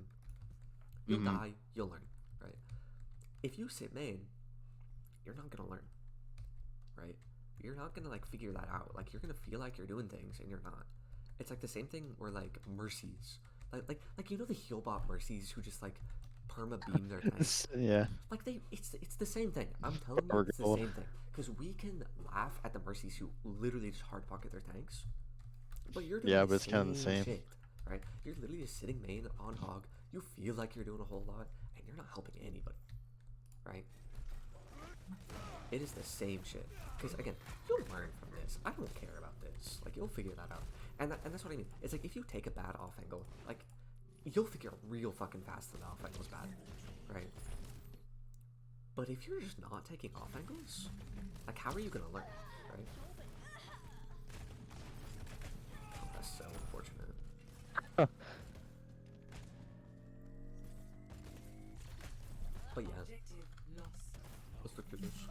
You'll die. You'll learn, right? If you sit main, you're not gonna learn, right? You're not gonna like figure that out. Like you're gonna feel like you're doing things and you're not. It's like the same thing where like mercies, like you know the healbot mercies who just like perma beam their tanks. yeah. Like it's the same thing. I'm telling you, it's the same thing. Because we can laugh at the mercies who literally just hard pocket their tanks, but you're doing but it's kind of the same shit, right? You're literally just sitting main on hog. You feel like you're doing a whole lot, and you're not helping anybody, right? It is the same shit. Because again, you'll learn from this. I don't care about this. Like you'll figure that out. And that's what I mean. It's like if you take a bad off angle, like you'll figure real fucking fast that the off angle's bad, right? But if you're just not taking off angles, like how are you gonna learn, right? Oh, that's so unfortunate. But yeah. Let's look through this.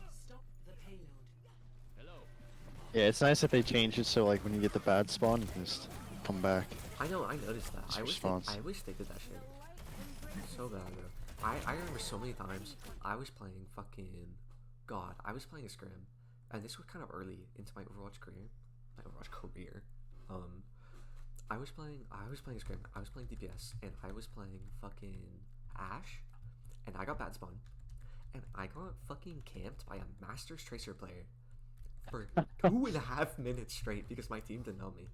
Yeah, it's nice that they changed it so like when you get the bad spawn, you can just come back. I know, I noticed that. It's I response. wish they did that shit. So bad, bro. I remember so many times I was playing I was playing a scrim, and this was kind of early into my Overwatch career. I was playing a scrim, I was playing DPS, and I was playing fucking Ashe, and I got bad spawn, and I got fucking camped by a Masters Tracer player for 2.5 minutes straight because my team didn't help me.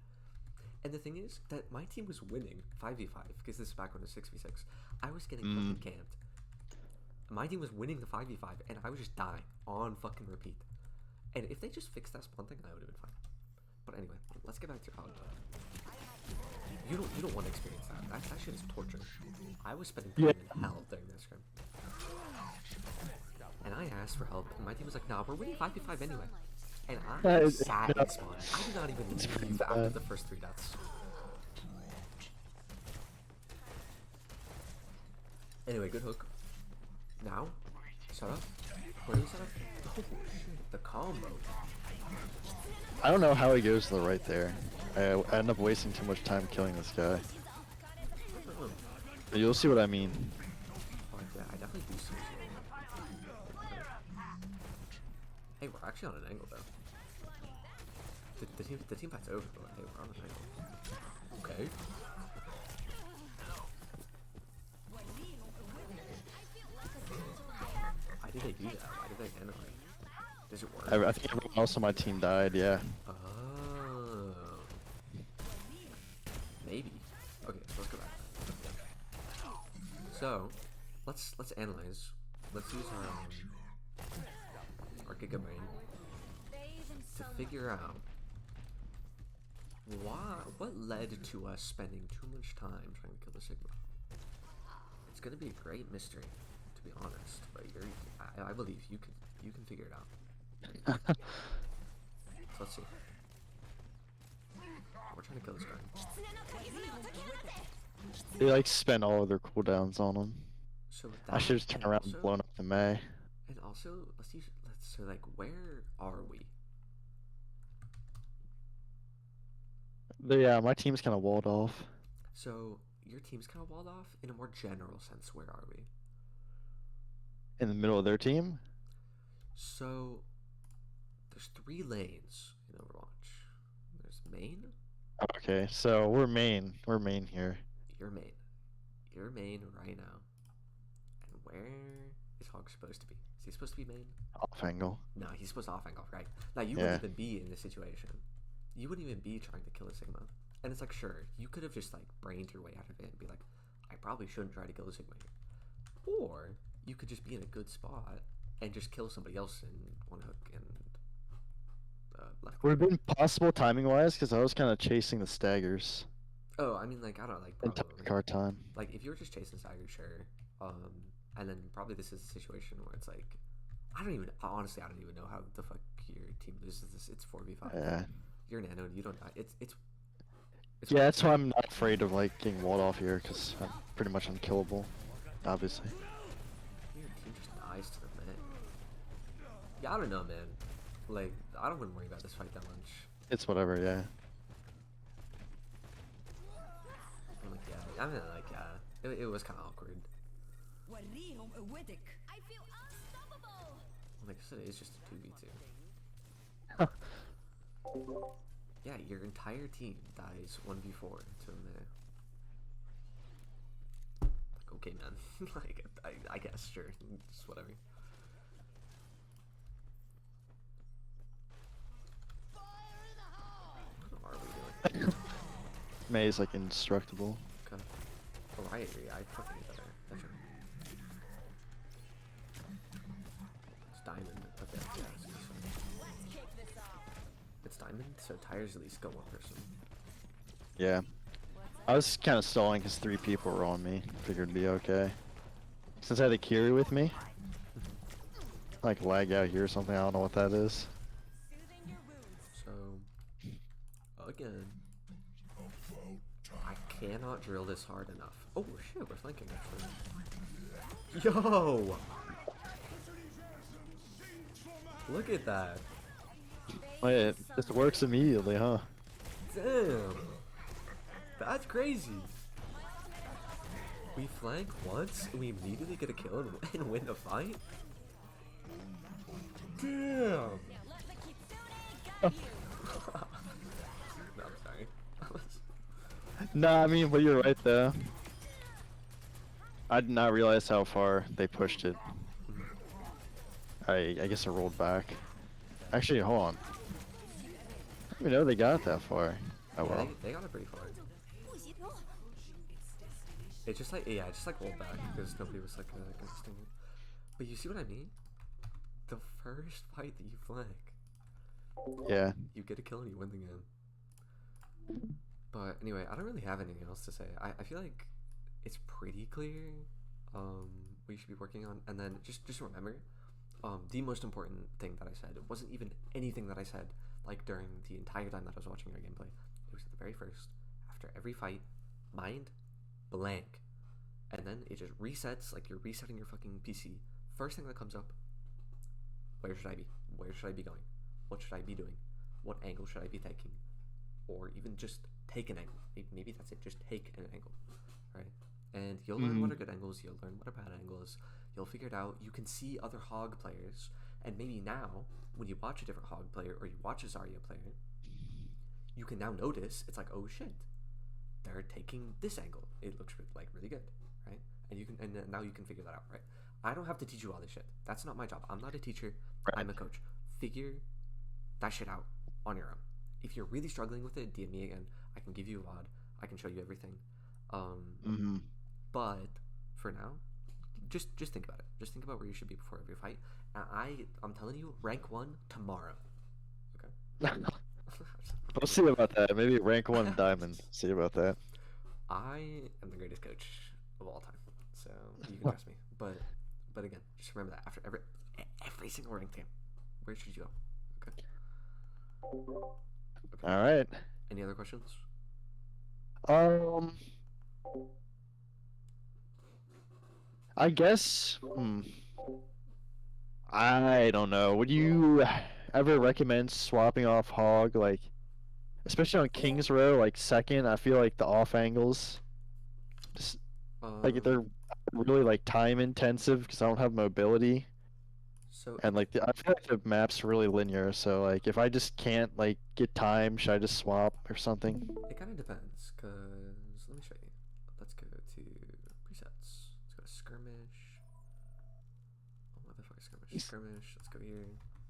And the thing is that my team was winning 5v5 because this is back when it was 6v6. I was getting fucking camped. My team was winning the 5v5 and I was just dying on fucking repeat. And if they just fixed that spawn thing, I would have been fine. But anyway, let's get back to your You don't want to experience that. That shit is torture. I was spending time in hell during that scrim. And I asked for help, and my team was like, nah, we're winning 5v5 anyway. And I sat in spawn. I did not even leave after the first 3 deaths. Anyway, good hook. Now, set up. What do you set up? Oh shit, the combo. I don't know how he goes to the right there. I end up wasting too much time killing this guy. But you'll see what I mean. Oh yeah, I definitely do see it. Hey, we're actually on an angle though. The team fight's over, but hey, we're on an angle. Okay. Why did they do that? Why did they animate? Does it work? I think everyone else on my team died, yeah. Oh. So, let's analyze. Let's use our gigabrain Bathe in to sunlight. figure out what led to us spending too much time trying to kill the Sigma. It's gonna be a great mystery, to be honest. But I believe you can figure it out. So let's see. We're trying to kill this guy. They like spend all of their cooldowns on them. So with I that, should have turned around and blown up the May. And also, so like, where are we? But yeah, my team's kind of walled off. So your team's kind of walled off. In a more general sense, where are we? In the middle of their team? So there's 3 lanes in Overwatch. There's main. Okay, so we're main. We're main here. You're main. You're main right now. And where is Hog supposed to be? Is he supposed to be main? Off angle. No, he's supposed to off angle, right? Now you Yeah. wouldn't even be in this situation. You wouldn't even be trying to kill a Sigma. And it's like, sure, you could have just like brained your way out of it and be like, I probably shouldn't try to kill a Sigma here. Or you could just be in a good spot and just kill somebody else in one hook and left Would click. have been possible timing wise because I was kind of chasing the staggers. Oh, I mean, like, I don't know, like, And probably. car time. Like, if you were just chasing Stagger, sure. And then probably this is a situation where it's like, honestly, I don't even know how the fuck your team loses this. It's 4v5. Yeah. You're Nano, you don't die. It's Yeah, that's why I'm not afraid of like getting walled off here because I'm pretty much unkillable, obviously. Your team just dies to the minute. Yeah, I don't know, man. Like, I don't wouldn't worry about this fight that much. It's whatever, yeah. I'm like, yeah, I mean, like, yeah, it was kind of awkward. I feel unstoppable. Like I said, it's just a 2v2. Yeah, your entire team dies 1v4 to a minute. Like, okay, man. Like, I guess, sure. Just whatever. What are we doing? May's like indestructible. Okay. Oh, I agree. I fucking need better. That's right. It's diamond. Okay, yeah, it's diamond, so tires at least go 1 person. Yeah. I was kind of stalling because 3 people were on me. Figured it'd be okay. Since I had a Kiri with me. Like lag out here or something, I don't know what that is. So, again, I cannot drill this hard enough. Oh shit, we're flanking actually. Yo! Look at that. Wait, this works immediately, huh? Damn. That's crazy. We flank once, and we immediately get a kill and win the fight? Damn. No, I'm sorry. Nah, I mean, but you're right though. I did not realize how far they pushed it. I guess I rolled back. Actually, hold on. I didn't even know they got it that far. Oh Yeah, well. they got it pretty far. It just like, yeah, it just like rolled back because nobody was like contesting it. But you see what I mean? The first fight that you flank, Yeah. you get a kill and you win the game. But anyway, I don't really have anything else to say. I feel like it's pretty clear what you should be working on. And then just remember, the most important thing that I said, it wasn't even anything that I said like during the entire time that I was watching your gameplay. It was at the very first, after every fight, mind blank. And then it just resets, like you're resetting your fucking PC. First thing that comes up, where should I be? Where should I be going? What should I be doing? What angle should I be taking? Or even just take an angle. Maybe that's it, just take an angle, right? And you'll learn what are good angles, you'll learn what are bad angles, you'll figure it out, you can see other Hog players, and maybe now, when you watch a different Hog player, or you watch a Zarya player, you can now notice, it's like, oh shit, they're taking this angle. It looks like really good, right? And you can, and now you can figure that out, right? I don't have to teach you all this shit. That's not my job. I'm not a teacher. Right. I'm a coach. Figure that shit out on your own. If you're really struggling with it, DM me again. I can give you a VOD. I can show you everything. But for now, just think about it. Just think about where you should be before every fight. And I'm telling you, rank 1 tomorrow. Okay. We'll see about that. Maybe rank 1 diamond. See about that. I am the greatest coach of all time, so you can trust me. But again, just remember that after every single ranked game, where should you go? Okay. All right. Any other questions? I guess. I don't know. Would you ever recommend swapping off Hog, like, especially on King's Row, like second? I feel like the off angles, just like they're really like time intensive because I don't have mobility, So and like I feel like the map's really linear. So like if I just can't like get time, should I just swap or something? it kind of depends, cause let me show you. Let's go to presets. Let's go to skirmish. Oh, motherfucker, skirmish. Skirmish. Let's go here.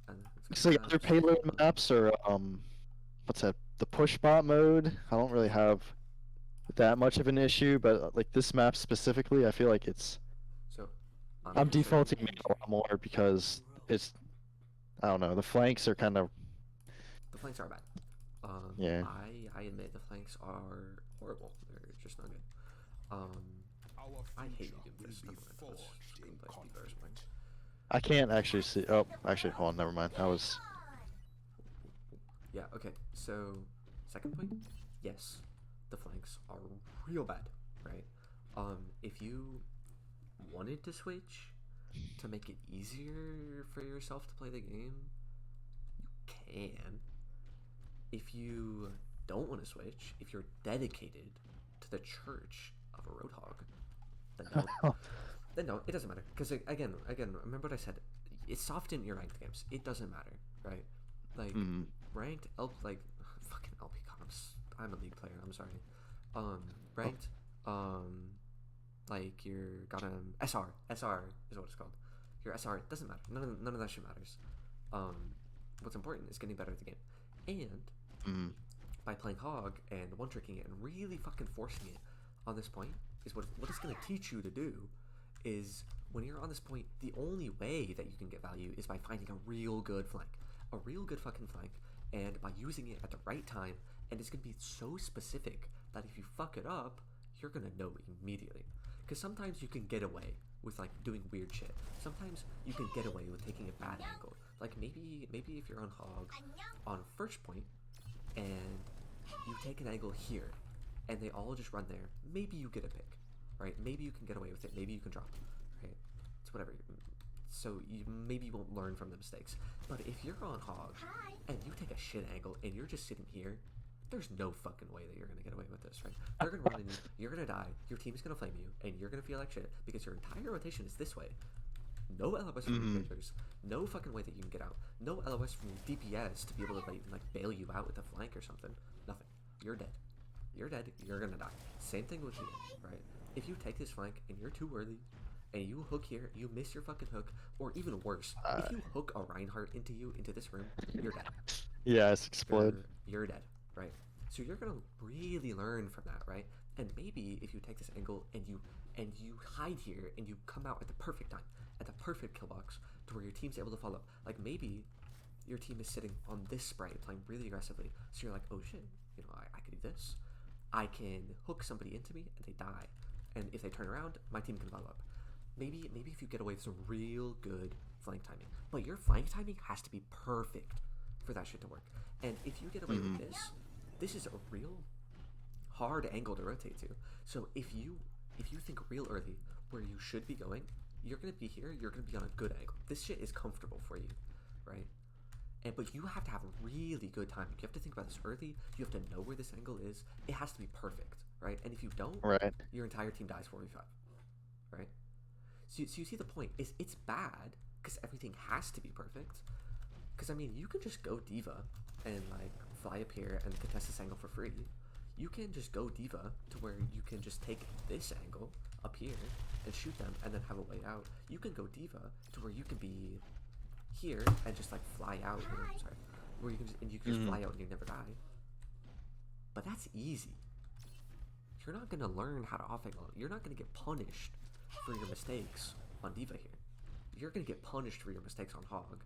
And let's It's go like to other maps. payload maps or what's that? The push bot mode. I don't really have that much of an issue, but like this map specifically, I feel like it's So I'm gonna show you- defaulting it a lot more because it's I don't know, the flanks are kind of The flanks are bad. yeah. I admit the flanks are horrible. They're just not good. I hate you doing this. Never mind. Let's just go and play Speed or something. I can't actually see. Oh, actually, hold on, never mind. I was Yeah, okay. So, second point, yes, the flanks are real bad, right? If you wanted to switch to make it easier for yourself to play the game, you can. If you don't want to switch, if you're dedicated to the church of a roadhog, then no. Then no, it doesn't matter. Because again, remember what I said. It's soft in your ranked games. It doesn't matter, right? Like ranked like fucking LP comps. I'm a league player. I'm sorry. Ranked. Like you're got an SR. SR is what it's called. Your SR doesn't matter. None of that shit matters. What's important is getting better at the game, and by playing Hog and one tricking it and really fucking forcing it on this point is what it's gonna teach you to do. Is when you're on this point, the only way that you can get value is by finding a real good flank. A real good fucking flank, and by using it at the right time, and it's gonna be so specific that if you fuck it up, you're gonna know immediately. Because sometimes you can get away with like doing weird shit. Sometimes you can get away with taking a bad angle. Like maybe if you're on Hog on first point, and you take an angle here, and they all just run there, maybe you get a pick. Right? Maybe you can get away with it. Maybe you can drop. Right? It's whatever. So maybe you won't learn from the mistakes. But if you're on Hog and you take a shit angle and you're just sitting here, there's no fucking way that you're gonna get away with this, right? They're gonna run in you. You're gonna die. Your team's gonna flame you, and you're gonna feel like shit because your entire rotation is this way. No LOS from invaders. No fucking way that you can get out. No LOS from DPS to be able to like bail you out with a flank or something. Nothing. You're dead. You're dead. You're gonna die. Same thing with you, right? If you take this flank and you're too early, and you hook here, you miss your fucking hook, or even worse, if you hook a Reinhardt into this room, you're dead. yeah, it's explode. You're dead, right? So you're gonna really learn from that, right? And maybe if you take this angle and you hide here and you come out at the perfect time, at the perfect kill box, to where your team's able to follow. Like maybe your team is sitting on this spray, playing really aggressively, so you're like, oh shit, you know, I could do this. I can hook somebody into me and they die. And if they turn around, my team can follow up. Maybe if you get away with some real good flank timing. But your flank timing has to be perfect for that shit to work. And if you get away with this is a real hard angle to rotate to. So if you think real early where you should be going, you're gonna be here, you're gonna be on a good angle. This shit is comfortable for you, right? But you have to have really good timing. You have to think about this early. You have to know where this angle is. It has to be perfect, right? And if you don't, your entire team dies 4v5, right? So you see the point. It's bad because everything has to be perfect. Because, I mean, you could just go Diva and, like, fly up here and contest this angle for free. You can just go Diva to where you can just take this angle up here and shoot them and then have a way out. You can go Diva to where you can be here and just like fly out, sorry, where you can just fly out and you never die. But that's easy. You're not gonna learn how to off angle. You're not gonna get punished for your mistakes on Diva here. You're gonna get punished for your mistakes on Hog.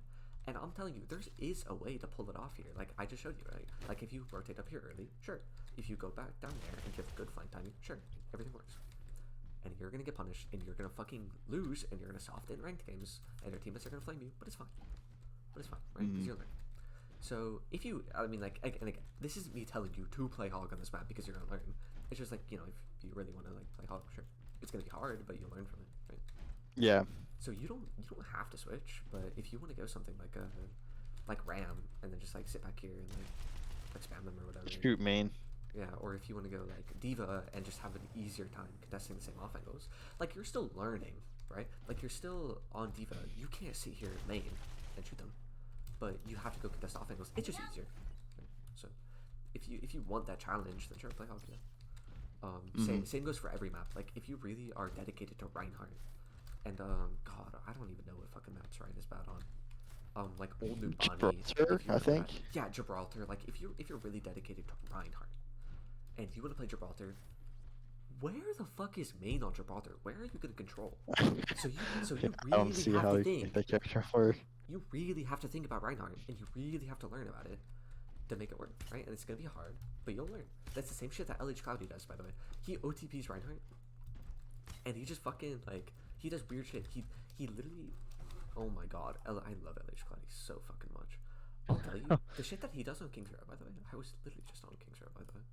And I'm telling you, there is a way to pull it off here. Like I just showed you, right? Like if you rotate up here early, sure. If you go back down there and give good flank timing, sure, everything works. And you're gonna get punished, and you're gonna fucking lose, and you're gonna soft in ranked games, and your teammates are gonna flame you, but it's fine. But it's fine, right? Because you're learning. So if you, I mean, like, and again, this is me telling you to play Hog on this map because you're gonna learn. It's just like, you know, if you really want to like play Hog, sure, it's gonna be hard, but you'll learn from it, right? Yeah. So you don't have to switch, but if you want to go something like Ram, and then just like sit back here and like spam them or whatever. Shoot main. Yeah, or if you want to go like Diva and just have an easier time contesting the same off angles, like you're still learning, right? Like you're still on Diva. You can't sit here main and shoot them, but you have to go contest off angles. It's just easier. Right? So if you want that challenge, then sure, play Hog. Yeah. Same goes for every map. Like if you really are dedicated to Reinhardt, and God, I don't even know what fucking maps Ryan is bad on. Like old New Bonnie. Gibraltar, I think. Yeah, Gibraltar. Like if you're really dedicated to Reinhardt, and you want to play Gibraltar, where the fuck is main on Gibraltar? Where are you gonna control? So you I don't really see have how to you think. make that character work. You really have to think about Reinhardt, and you really have to learn about it to make it work, right? And it's gonna be hard, but you'll learn. That's the same shit that LH Cloudy does, by the way. He OTPs Reinhardt, and he just fucking like he does weird shit. He literally, oh my god, I love LH Cloudy so fucking much. I'll tell you, the shit that he does on King's Row, by the way. I was literally just on King's Row, by the way.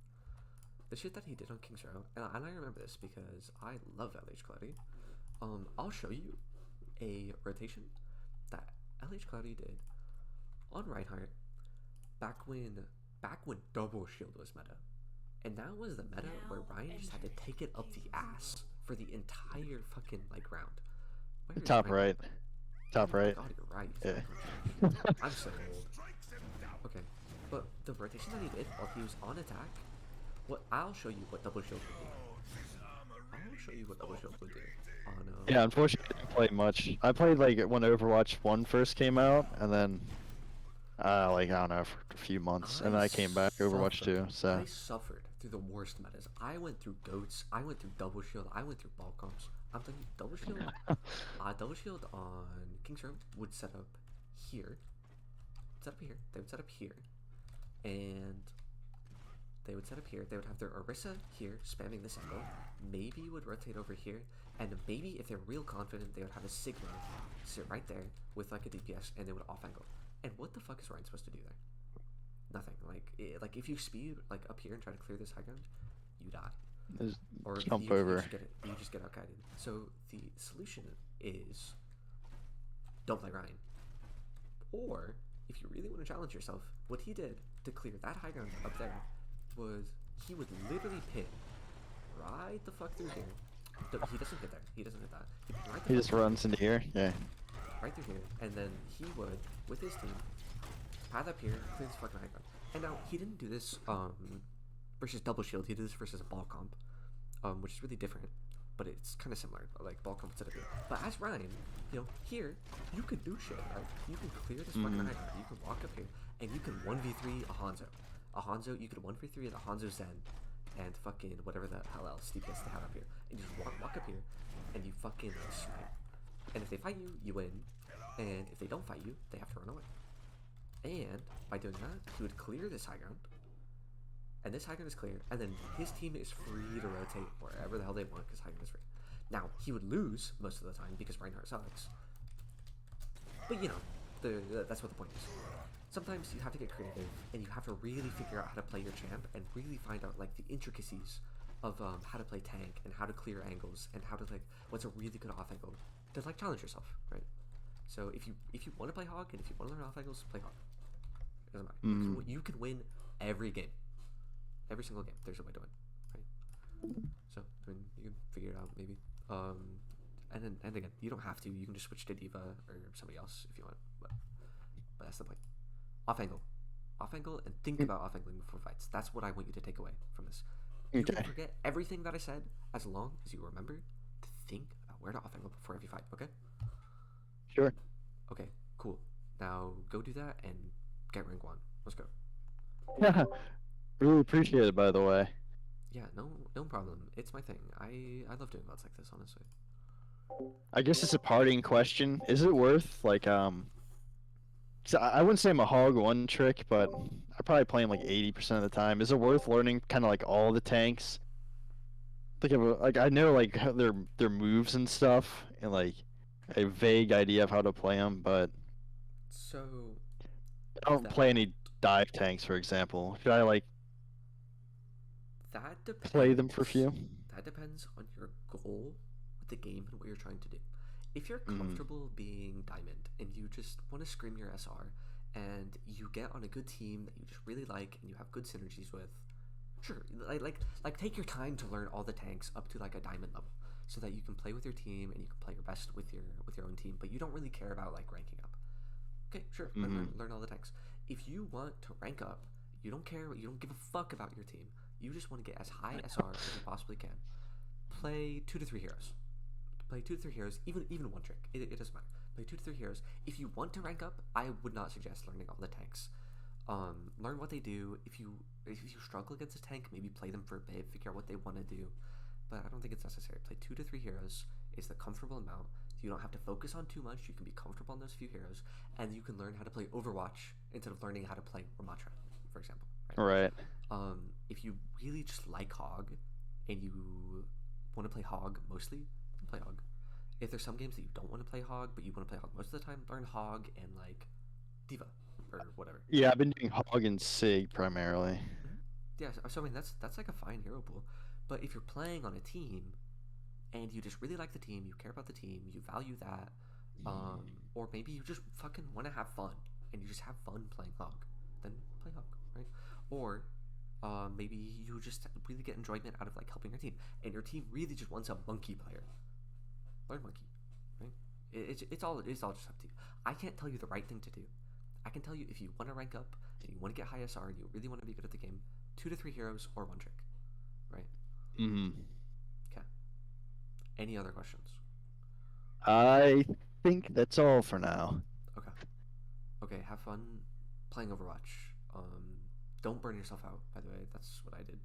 The shit that he did on King's Row, and I remember this because I love LH Cloudy. I'll show you a rotation that LH Cloudy did on Reinhardt back when double shield was meta, and that was the meta where Ryan just had to take it up the ass for the entire fucking like round. Where is Top Ryan? right. Top Oh my right. God, you're right. Yeah. I'm so old. Okay, but the rotation that he did while he was on attack, I'll show you what double shield would do. I'll show you what double shield would do on. Yeah, unfortunately, I didn't play much. I played like when Overwatch 1 first came out, and then, like, I don't know, for a few months, and then I came back to Overwatch 2, so. I suffered through the worst metas. I went through goats, I went through double shield, I went through ball comps. I'm telling you, double shield on King's Row would set up here. Set up here. They would set up here. And they would set up here. They would have their Orisa here, spamming this angle. Maybe would rotate over here. And maybe if they're real confident, they would have a Sigma sit right there with like a DPS, and they would off angle. And what the fuck is Ryan supposed to do there? Nothing. Like if you speed like up here and try to clear this high ground, you die. Just Or jump you over. you just get outguided. So the solution is don't play Ryan. Or if you really want to challenge yourself, what he did to clear that high ground up there was he would literally pin right the fuck through here. He doesn't hit there. He doesn't hit that. Right the He fuck just through runs into here. Yeah. right through here, and then he would, with his team, path up here, clear this fucking high ground. And now he didn't do this versus double shield. He did this versus a ball comp, which is really different, but it's kind of similar. Like ball comp instead of here. But as Ryan, you know, here you can do shit. Right? You can clear this fucking high ground. You can walk up here, and you can 1v3 a Hanzo. You could 1v3 a Hanzo Zen, and fucking whatever the hell else DPS they have up here. And you just walk up here, and you fucking snipe. And if they fight you, you win. And if they don't fight you, they have to run away. And by doing that, he would clear this high ground. And this high ground is clear. And then his team is free to rotate wherever the hell they want because high ground is free. Now, he would lose most of the time because Reinhardt sucks. But you know, that's what the point is. Sometimes you have to get creative and you have to really figure out how to play your champ and really find out like the intricacies of how to play tank and how to clear angles and how to like what's a really good off angle to like challenge yourself, right? So if you want to play Hog and if you want to learn off angles, play Hog. It doesn't matter. You can win every game, every single game. There's a way to win, right? So I mean, you can figure it out maybe. And again, you don't have to. You can just switch to Diva or somebody else if you want. But that's the point. Off angle, and think about off angling before fights. That's what I want you to take away from this. You can forget everything that I said as long as you remember to think about where to off angle before every fight. Okay? Sure. Okay. Cool. Now go do that and get rank 1. Let's go. Yeah. Really appreciate it, by the way. Yeah. No problem. It's my thing. I love doing mods like this, honestly. I guess it's a parting question. Is it worth like 'cause I wouldn't say I'm a hog one trick, but I probably play him like 80% of the time. Is it worth learning kind of like all the tanks? Like I know like their moves and stuff and like a vague idea of how to play them, but So I don't play that any dive tanks, for example. Should I like that play them for a depends. few? That depends on your goal with the game and what you're trying to do. If you're Mm. comfortable being diamond and you just want to scream your SR and you get on a good team that you just really like and you have good synergies with, sure, like take your time to learn all the tanks up to like a diamond level so that you can play with your team and you can play your best with your own team, but you don't really care about like ranking up. Okay, sure, Hmm. learn all the tanks. If you want to rank up, you don't care, you don't give a fuck about your team. You just want to get as high SR as you possibly can. Play 2 to 3 heroes. Play 2 to 3 heroes, even one trick. It doesn't matter. Play 2 to 3 heroes. If you want to rank up, I would not suggest learning all the tanks. Learn what they do. If you struggle against a tank, maybe play them for a bit, figure out what they want to do. But I don't think it's necessary. Play 2 to 3 heroes is the comfortable amount. You don't have to focus on too much. You can be comfortable on those few heroes, and you can learn how to play Overwatch instead of learning how to play Ramatra, for example. Right? Right. If you really just like Hog, and you want to play Hog mostly, play Hog. If there's some games that you don't want to play Hog, but you want to play Hog most of the time, learn Hog and like Diva or whatever. Yeah, I've been doing hog and sig primarily. Mm-hmm. Yeah, so I mean that's like a fine hero pool. But if you're playing on a team and you just really like the team, you care about the team, you value that, or maybe you just fucking want to have fun and you just have fun playing Hog, then play Hog, right? Or maybe you just really get enjoyment out of like helping your team, and your team really just wants a monkey player. Learn monkey, right? It's all just up to you. I can't tell you the right thing to do. I can tell you if you want to rank up and you want to get high SR and you really want to be good at the game, 2 to 3 heroes or one trick, right? Hmm. Okay. Any other questions? I think that's all for now. Okay. Okay. Have fun playing Overwatch. Don't burn yourself out. By the way, that's what I did.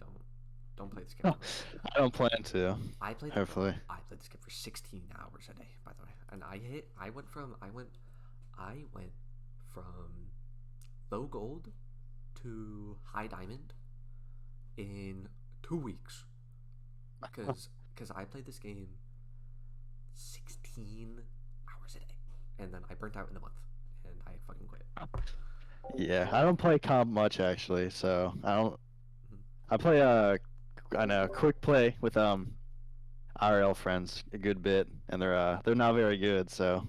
Don't play this game too much. I don't plan to. I played Hopefully. I played this game for 16 hours a day, by the way, and I went from low gold to high diamond in 2 weeks because I played this game 16 hours a day, and then I burnt out in a month, and I fucking quit. Yeah, I don't play comp much actually, so I don't. Mhm. I play I know quick play with IRL friends a good bit, and they're not very good, so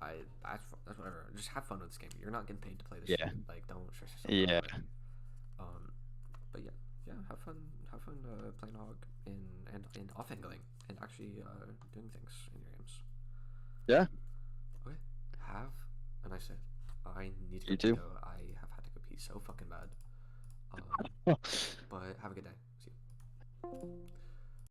That's whatever. Just have fun with this game. You're not getting paid to play this yeah, shit. Like, don't stress yourself out yeah, about it. Um, but yeah, have fun playing Hog and off angling and actually doing things in your games. yeah. Okay, have a nice day. I need to go You pee too. though. I have had to go pee so fucking bad. But have a good day. See you.